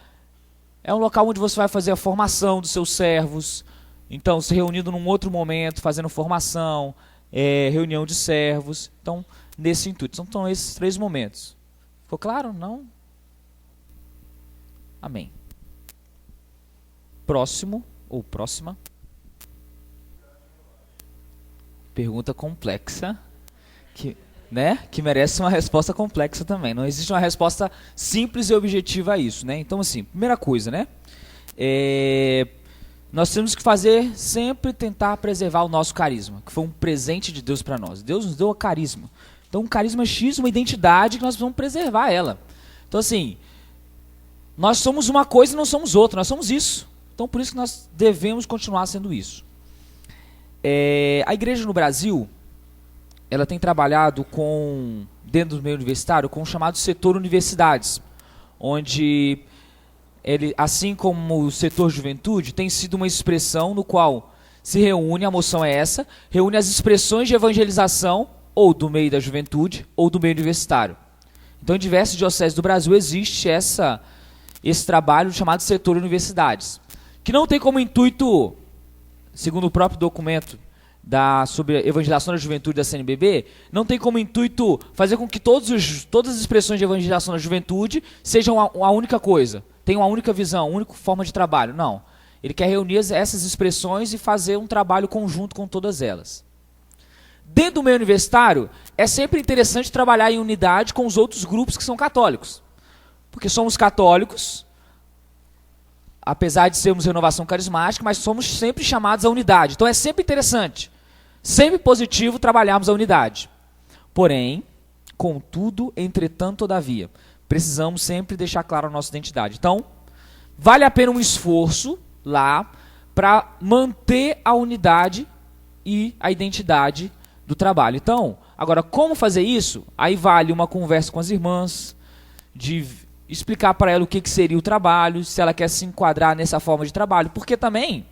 é um local onde você vai fazer a formação dos seus servos, então se reunindo num outro momento, fazendo formação, reunião de servos, então nesse intuito. Então estão esses 3 momentos. Ficou claro? Não? Amém. Próximo, ou próxima. Pergunta complexa, que merece uma resposta complexa também. Não existe uma resposta simples e objetiva a isso, né? Então, assim, primeira coisa, né? Nós temos que sempre tentar preservar o nosso carisma, que foi um presente de Deus para nós. Deus nos deu o carisma. Então, um carisma X, uma identidade que nós vamos preservar ela. Então, assim, nós somos uma coisa e não somos outra, nós somos isso. Então, por isso que nós devemos continuar sendo isso. A igreja no Brasil, ela tem trabalhado dentro do meio universitário, com o chamado setor universidades, onde ele, assim como o setor juventude, tem sido uma expressão no qual se reúne, a moção é essa, reúne as expressões de evangelização, ou do meio da juventude, ou do meio universitário. Então, em diversas dioceses do Brasil existe esse trabalho chamado setor universidades, que não tem como intuito, segundo o próprio documento sobre a evangelização da juventude da CNBB, não tem como intuito fazer com que todas as expressões de evangelização da juventude sejam a única coisa, tenham uma única visão, uma única forma de trabalho. Não. Ele quer reunir essas expressões e fazer um trabalho conjunto com todas elas. Dentro do meio universitário, é sempre interessante trabalhar em unidade com os outros grupos que são católicos. Porque somos católicos, apesar de sermos renovação carismática, mas somos sempre chamados à unidade. Então é sempre interessante, sempre positivo trabalharmos a unidade. Porém, contudo, entretanto, todavia, precisamos sempre deixar clara a nossa identidade. Então, vale a pena um esforço lá para manter a unidade e a identidade do trabalho. Então, agora, como fazer isso? Aí vale uma conversa com as irmãs, de explicar para ela o que seria o trabalho, se ela quer se enquadrar nessa forma de trabalho, porque também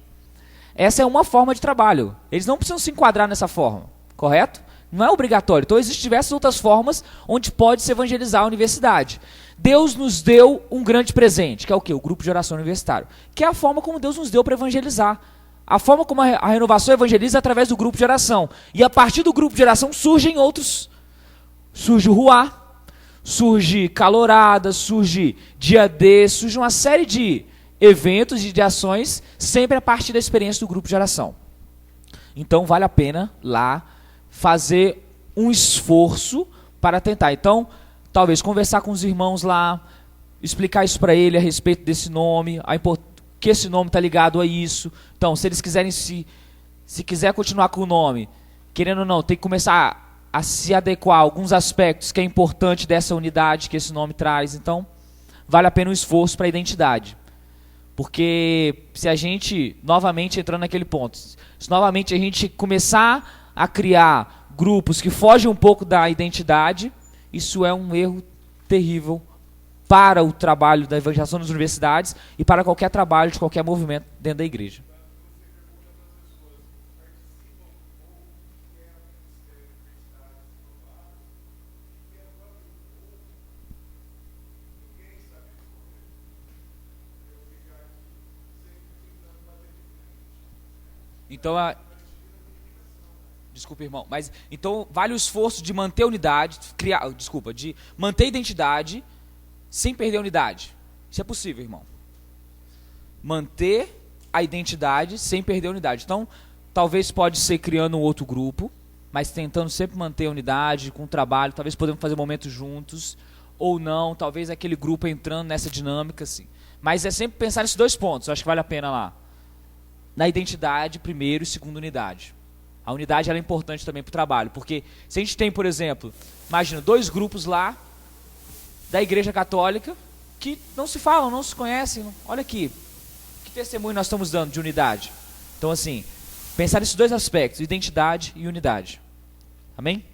essa é uma forma de trabalho. Eles não precisam se enquadrar nessa forma, correto? Não é obrigatório. Então existem diversas outras formas onde pode se evangelizar a universidade. Deus nos deu um grande presente, que é o quê? O grupo de oração universitário, que é a forma como Deus nos deu para evangelizar. A forma como a renovação evangeliza é através do grupo de oração. E a partir do grupo de oração surgem outros. Surge o Ruá, surge Calorada, surge Dia D, surge uma série de eventos e de ações, sempre a partir da experiência do grupo de oração. Então vale a pena lá fazer um esforço para tentar. Então, talvez conversar com os irmãos lá, explicar isso para ele a respeito desse nome, que esse nome está ligado a isso. Então, se eles quiserem se quiser continuar com o nome, querendo ou não, tem que começar a se adequar a alguns aspectos que é importante dessa unidade que esse nome traz. Então, vale a pena um esforço para a identidade. Porque se a gente, novamente entrando naquele ponto, se novamente a gente começar a criar grupos que fogem um pouco da identidade, isso é um erro terrível para o trabalho da evangelização nas universidades e para qualquer trabalho de qualquer movimento dentro da igreja. Então, desculpa, irmão, mas então vale o esforço de manter a unidade, de manter a identidade sem perder a unidade. Isso é possível, irmão. Manter a identidade sem perder a unidade. Então, talvez pode ser criando um outro grupo, mas tentando sempre manter a unidade com o trabalho, talvez podemos fazer momentos juntos, ou não, talvez aquele grupo entrando nessa dinâmica, assim. Mas é sempre pensar nesses 2 pontos, eu acho que vale a pena lá. Na identidade, primeiro, e segundo, unidade. A unidade ela é importante também para o trabalho, porque se a gente tem, por exemplo, imagina 2 grupos lá da Igreja Católica que não se falam, não se conhecem, olha aqui, que testemunho nós estamos dando de unidade. Então, assim, Pensar nesses dois aspectos, identidade e unidade. Amém?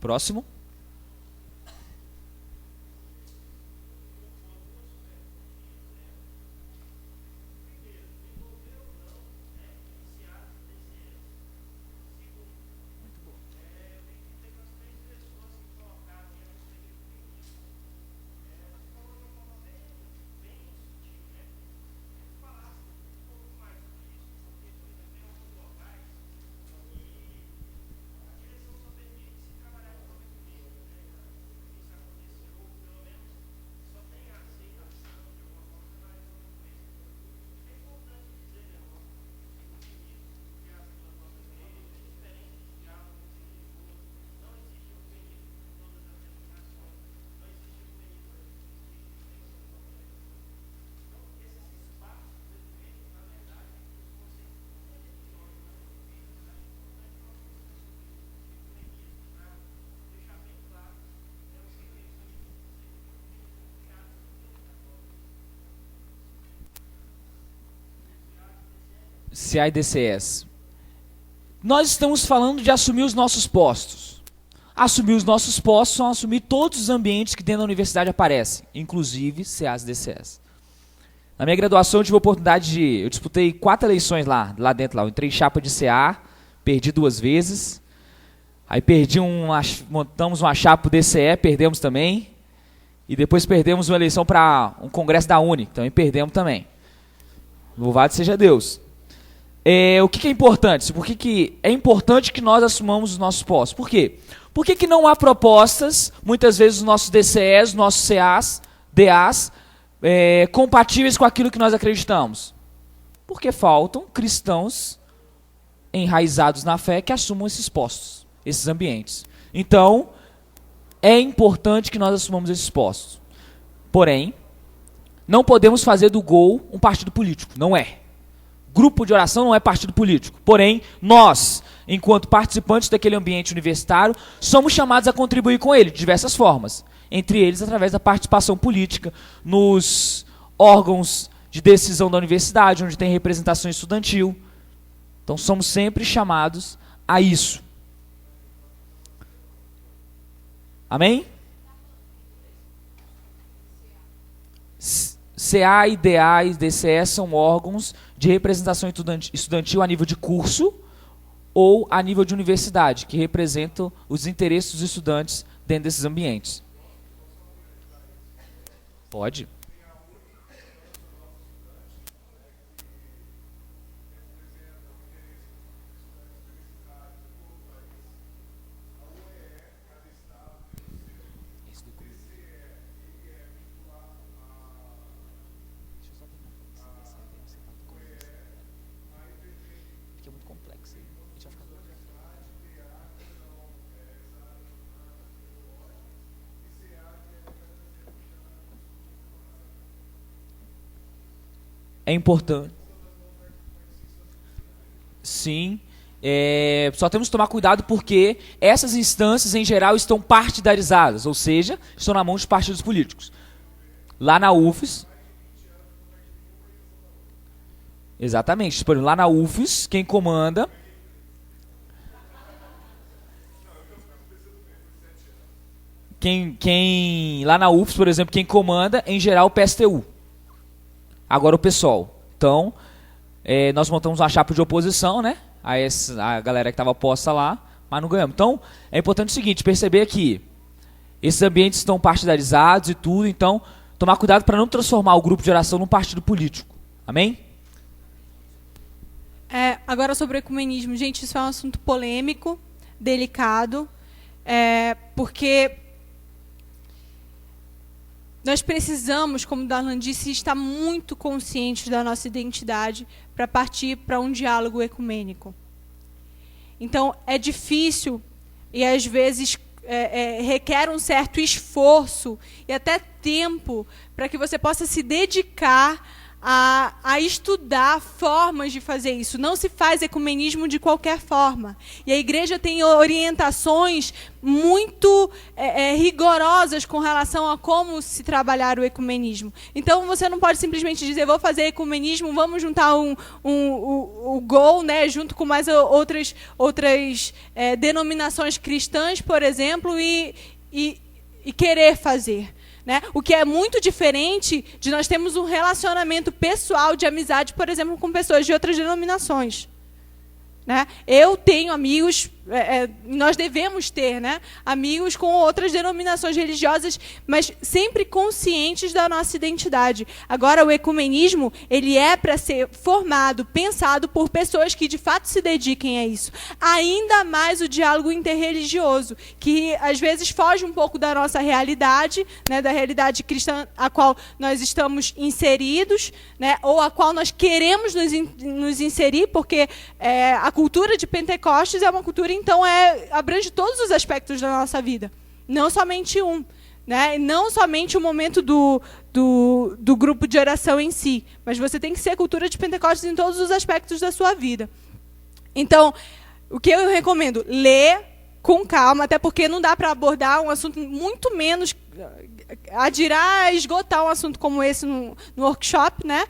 Próximo. CA e DCS. Nós estamos falando de assumir os nossos postos. Assumir os nossos postos são assumir todos os ambientes que dentro da universidade aparecem, inclusive CAs e DCS. Na minha graduação eu tive a oportunidade de... Eu disputei 4 eleições lá dentro. Eu entrei em chapa de CA, perdi 2 vezes. Aí montamos uma chapa do DCE, perdemos também. E depois perdemos uma eleição para um congresso da Uni, também perdemos também. Louvado seja Deus. O que é importante? Por que é importante que nós assumamos os nossos postos? Por quê? Por que não há propostas, muitas vezes, os nossos DCEs, os nossos CAs, DAs, compatíveis com aquilo que nós acreditamos? Porque faltam cristãos enraizados na fé que assumam esses postos, esses ambientes. Então, é importante que nós assumamos esses postos. Porém, não podemos fazer do GOL um partido político, não é. Grupo de oração não é partido político. Porém, nós, enquanto participantes daquele ambiente universitário, somos chamados a contribuir com ele de diversas formas. Entre eles, através da participação política nos órgãos de decisão da universidade, onde tem representação estudantil. Então, somos sempre chamados a isso. Amém? CA, IDA e DCE são órgãos de representação estudantil a nível de curso ou a nível de universidade, que representam os interesses dos estudantes dentro desses ambientes. Pode. É importante. Sim. Só temos que tomar cuidado porque essas instâncias, em geral, estão partidarizadas, ou seja, estão na mão dos partidos políticos. Lá na UFES... Exatamente. Por exemplo, lá na UFES, quem comanda... Lá na UFES, por exemplo, quem comanda, em geral, o PSTU. Agora o PSOL. Então, nós montamos uma chapa de oposição, né? A galera que estava posta lá, mas não ganhamos. Então, é importante o seguinte, perceber que esses ambientes estão partidarizados e tudo, então, tomar cuidado para não transformar o grupo de oração num partido político. Amém? Agora sobre o ecumenismo. Gente, isso é um assunto polêmico, delicado, porque... Nós precisamos, como Darlan disse, estar muito conscientes da nossa identidade para partir para um diálogo ecumênico. Então, é difícil e, às vezes, requer um certo esforço e até tempo para que você possa se dedicar a estudar formas de fazer isso. Não se faz ecumenismo de qualquer forma. E a igreja tem orientações muito rigorosas com relação a como se trabalhar o ecumenismo. Então, você não pode simplesmente dizer, vou fazer ecumenismo, vamos juntar o GOL, né, junto com mais outras denominações cristãs, por exemplo, e querer fazer. Né? O que é muito diferente de nós termos um relacionamento pessoal de amizade, por exemplo, com pessoas de outras denominações. Né? Eu tenho amigos, nós devemos ter, né, amigos com outras denominações religiosas, mas sempre conscientes da nossa identidade. Agora, o ecumenismo, ele é para ser formado, pensado por pessoas que de fato se dediquem a isso. Ainda mais o diálogo interreligioso, que às vezes foge um pouco da nossa realidade, né, da realidade cristã a qual nós estamos inseridos, né, ou a qual nós queremos nos inserir, porque a cultura de Pentecostes é uma cultura, então, abrange todos os aspectos da nossa vida, não somente um, né? Não somente o momento do grupo de oração em si, mas você tem que ser a cultura de Pentecostes em todos os aspectos da sua vida. Então, o que eu recomendo? Ler com calma, até porque não dá para abordar um assunto, muito menos a esgotar um assunto como esse no workshop, né?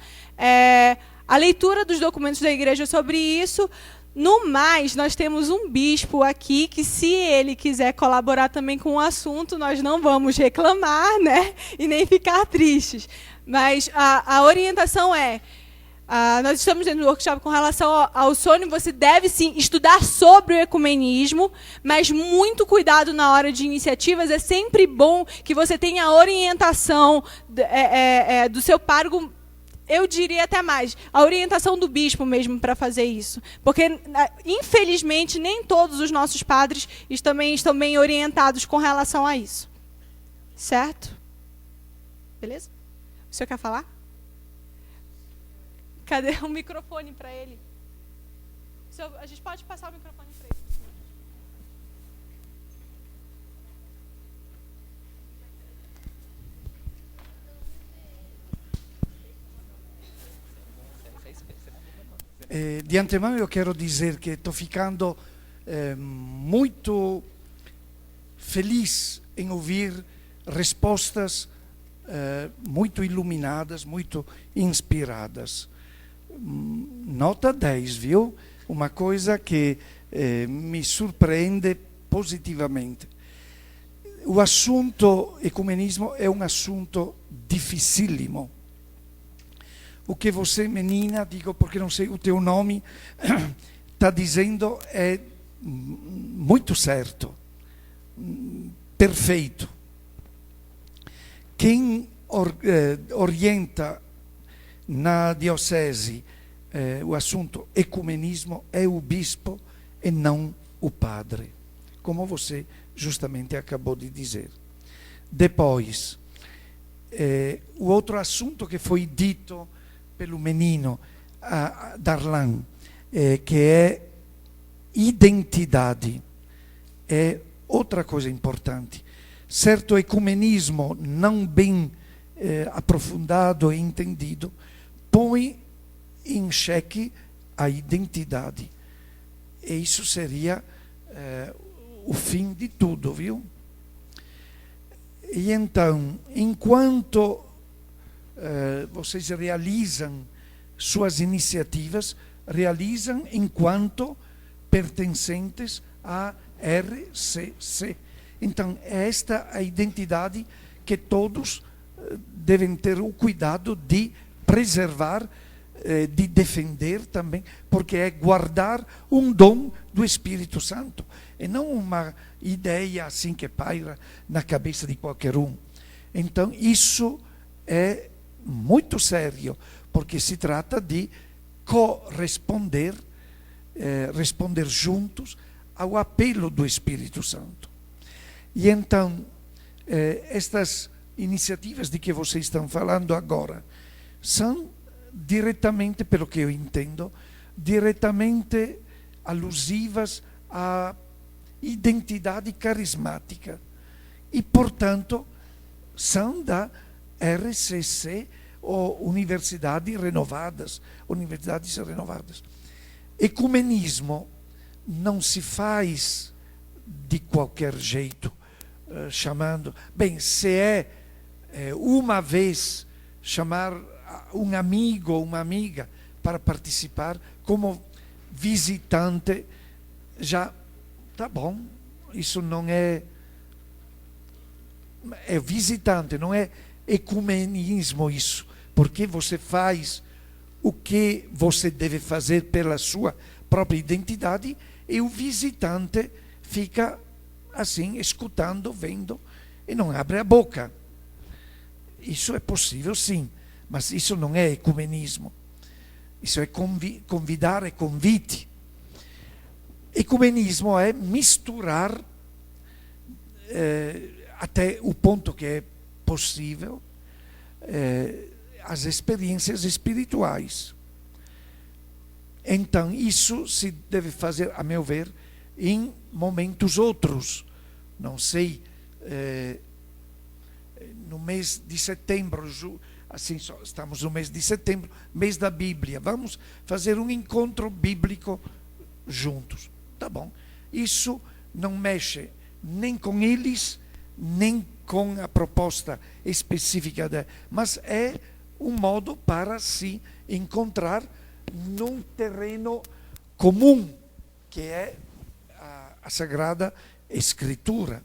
A leitura dos documentos da igreja sobre isso. No mais, nós temos um bispo aqui que, se ele quiser colaborar também com o assunto, nós não vamos reclamar, né? E nem ficar tristes. Mas a orientação nós estamos dentro do workshop com relação ao sono, você deve sim estudar sobre o ecumenismo, mas muito cuidado na hora de iniciativas. É sempre bom que você tenha a orientação do seu pároco. Eu diria até mais, a orientação do bispo mesmo para fazer isso. Porque, infelizmente, nem todos os nossos padres também estão bem orientados com relação a isso. Certo? Beleza? O senhor quer falar? Cadê o microfone para ele? A gente pode passar o microfone para ele. De antemão eu quero dizer que estou ficando muito feliz em ouvir respostas muito iluminadas, muito inspiradas. Nota 10, viu? Uma coisa que me surpreende positivamente. O assunto ecumenismo é um assunto dificílimo. O que você, menina, digo porque não sei o teu nome, está dizendo é muito certo, perfeito. Quem orienta na diocese o assunto ecumenismo é o bispo e não o padre, como você justamente acabou de dizer. Depois, o outro assunto que foi dito pelo menino Darlan, que é identidade, é outra coisa importante. Certo ecumenismo não bem aprofundado e entendido põe em xeque a identidade. E isso seria o fim de tudo, viu? E então, enquanto vocês realizam suas iniciativas, realizam enquanto pertencentes à RCC. Então, esta é a identidade que todos devem ter o cuidado de preservar, de defender também, porque é guardar um dom do Espírito Santo, e não uma ideia assim que paira na cabeça de qualquer um. Então, isso é muito sério, porque se trata de corresponder, responder juntos ao apelo do Espírito Santo. E então, estas iniciativas de que vocês estão falando agora são diretamente, pelo que eu entendo, diretamente alusivas à identidade carismática e, portanto, são da RCC, ou universidades renovadas. Ecumenismo não se faz de qualquer jeito, chamando... Bem, se é uma vez chamar um amigo ou uma amiga para participar como visitante, já tá bom. Isso não é visitante, não é ecumenismo isso, porque você faz o que você deve fazer pela sua própria identidade e o visitante fica assim, escutando, vendo e não abre a boca. Isso é possível, sim, mas isso não é ecumenismo. Isso é convidar, é convite. Ecumenismo é misturar até o ponto que é possível as experiências espirituais. Então, isso se deve fazer, a meu ver, em momentos outros. Não sei, no mês de setembro, assim, estamos no mês de setembro, mês da Bíblia, vamos fazer um encontro bíblico juntos. Tá bom. Isso não mexe nem com eles, nem com a proposta específica, mas é um modo para se encontrar num terreno comum, que é a Sagrada Escritura.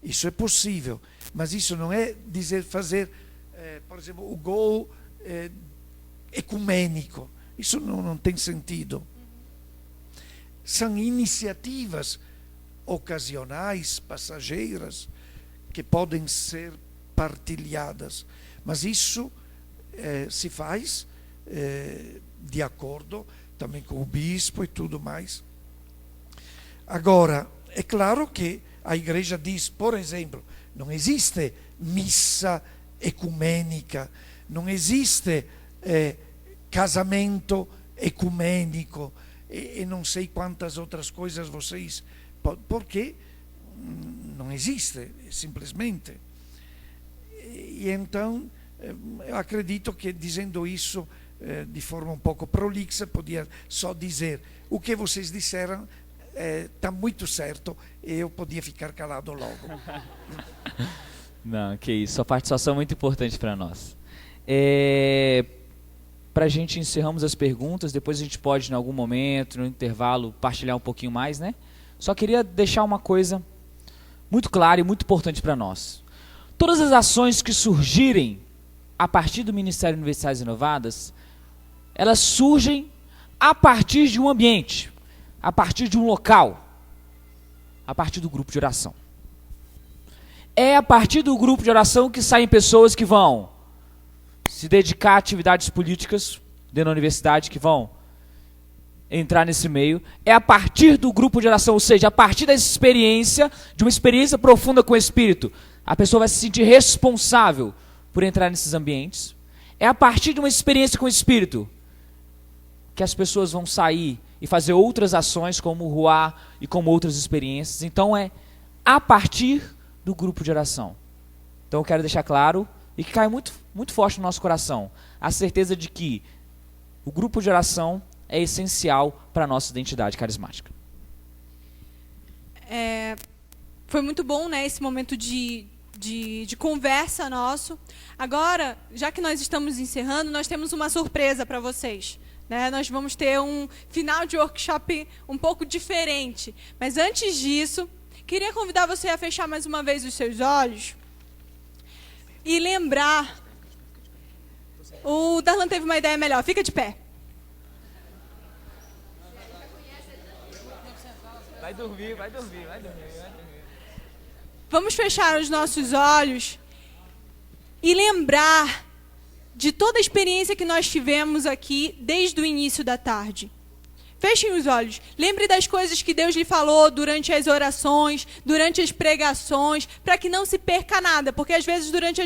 Isso é possível, mas isso não é fazer, por exemplo, o gol ecumênico. Isso não tem sentido. São iniciativas ocasionais, passageiras, que podem ser partilhadas, mas isso se faz de acordo também com o bispo e tudo mais. Agora, é claro que a igreja diz, por exemplo, não existe missa ecumênica, não existe casamento ecumênico e não sei quantas outras coisas vocês... Porque não existe, simplesmente. E então, eu acredito que dizendo isso de forma um pouco prolixa, podia só dizer o que vocês disseram está muito certo e eu podia ficar calado logo. Não, que isso, sua participação é muito importante para nós. Para a gente encerramos as perguntas, depois a gente pode, em algum momento, no intervalo, partilhar um pouquinho mais, né? Só queria deixar uma coisa muito clara e muito importante para nós. Todas as ações que surgirem a partir do Ministério de Universidades Inovadas, elas surgem a partir de um ambiente, a partir de um local, a partir do grupo de oração. É a partir do grupo de oração que saem pessoas que vão se dedicar a atividades políticas dentro da universidade, que vão entrar nesse meio. É a partir do grupo de oração, ou seja, a partir da experiência, de uma experiência profunda com o Espírito, a pessoa vai se sentir responsável por entrar nesses ambientes. É a partir de uma experiência com o Espírito que as pessoas vão sair e fazer outras ações, como o Ruá e como outras experiências. Então é a partir do grupo de oração. Então eu quero deixar claro e que cai muito, muito forte no nosso coração a certeza de que o grupo de oração é essencial para a nossa identidade carismática. Foi muito bom, né, esse momento de conversa nosso. Agora, já que nós estamos encerrando, nós temos uma surpresa para vocês. Né? Nós vamos ter um final de workshop um pouco diferente. Mas antes disso, queria convidar você a fechar mais uma vez os seus olhos e lembrar... O Darlan teve uma ideia melhor. Fica de pé. Vai dormir. Vamos fechar os nossos olhos e lembrar de toda a experiência que nós tivemos aqui desde o início da tarde. Fechem os olhos. Lembre das coisas que Deus lhe falou durante as orações, durante as pregações, para que não se perca nada. Porque às vezes durante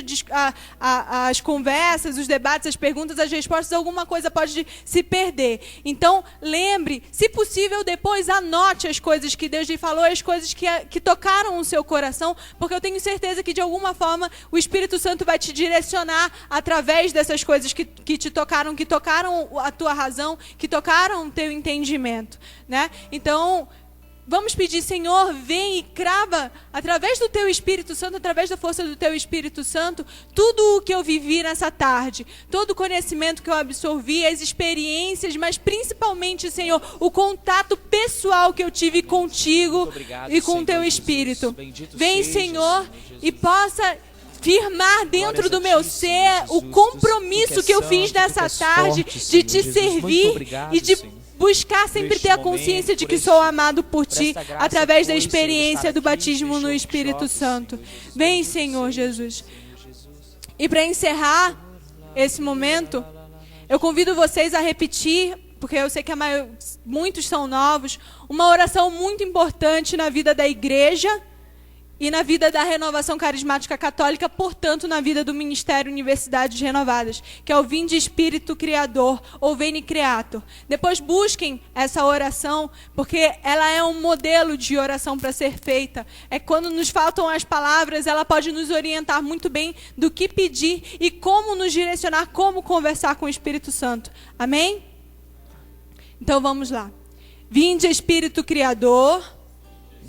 as conversas, os debates, as perguntas, as respostas, alguma coisa pode se perder. Então, lembre, se possível, depois anote as coisas que Deus lhe falou, as coisas que tocaram o seu coração, porque eu tenho certeza que de alguma forma o Espírito Santo vai te direcionar através dessas coisas que te tocaram, que tocaram a tua razão, que tocaram o teu entendimento. Né? Então, vamos pedir, Senhor, vem e crava, através do Teu Espírito Santo, através da força do Teu Espírito Santo, tudo o que eu vivi nessa tarde, todo o conhecimento que eu absorvi, as experiências, mas principalmente, Senhor, o contato pessoal que eu tive contigo e com o Teu Espírito. Vem, Senhor, e possa firmar dentro do meu ser o compromisso que eu fiz nessa tarde de te servir e de buscar sempre ter a consciência de que sou amado por Ti, através da experiência do batismo no Espírito Santo. Vem, Senhor Jesus. E para encerrar esse momento, eu convido vocês a repetir, porque eu sei que muitos são novos, uma oração muito importante na vida da igreja e na vida da Renovação Carismática Católica, portanto, na vida do Ministério Universidades Renovadas, que é o Vinde Espírito Criador, ou Veni Creator. Depois busquem essa oração, porque ela é um modelo de oração para ser feita. É quando nos faltam as palavras, ela pode nos orientar muito bem do que pedir e como nos direcionar, como conversar com o Espírito Santo. Amém? Então vamos lá. Vinde Espírito Criador.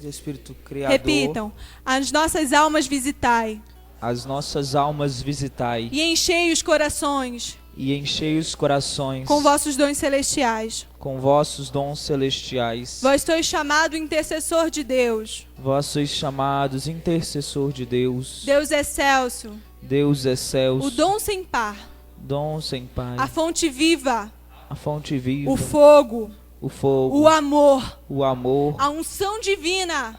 Espírito Criador. Repitam. As nossas almas visitai. As nossas almas visitai. E enchei os corações. E enchei os corações. Com vossos dons celestiais. Com vossos dons celestiais. Vós sois chamado intercessor de Deus. Vós sois chamados intercessor de Deus. Deus excelso. Deus excelso. O dom sem par. Dom sem par. A fonte viva. A fonte viva. O fogo. O fogo, o amor, a unção divina,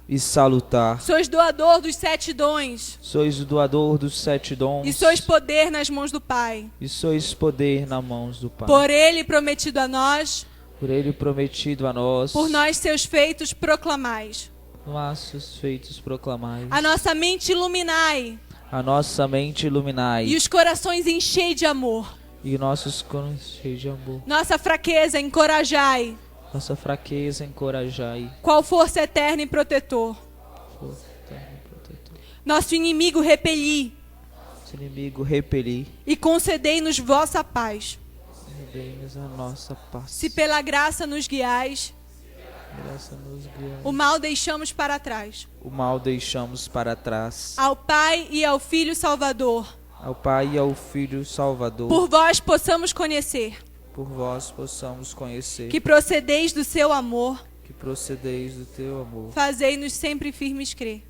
e salutar. Sois doador dos 7 dons. Sois o doador dos 7 dons. E sois poder nas mãos do Pai. Por Ele prometido a nós. Por nós seus feitos proclamais. A nossa mente iluminai. E os corações enchei de amor. E nossos corações cheios de amor. Nossa fraqueza encorajai. Qual força eterna e protetor. Nosso inimigo repeli. E concedei-nos vossa paz. Se pela graça nos guiais. O mal deixamos para trás. Ao Pai e ao Filho Salvador. Ao Pai e ao Filho Salvador. Por vós possamos conhecer. Que procedeis do seu amor. Fazei-nos sempre firmes crer.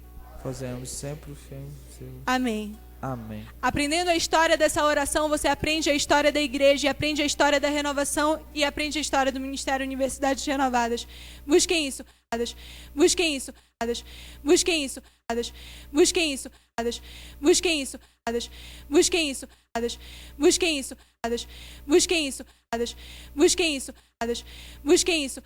Amém. Amém. Aprendendo a história dessa oração, você aprende a história da igreja, aprende a história da renovação e aprende a história do Ministério Universidades Renovadas. Busquem isso. Busquem isso. Busquem isso. Busquem isso. Busquem isso. Busquem isso. Busquem isso. Busquem isso. Busquem isso. Busquem isso. Busquem isso.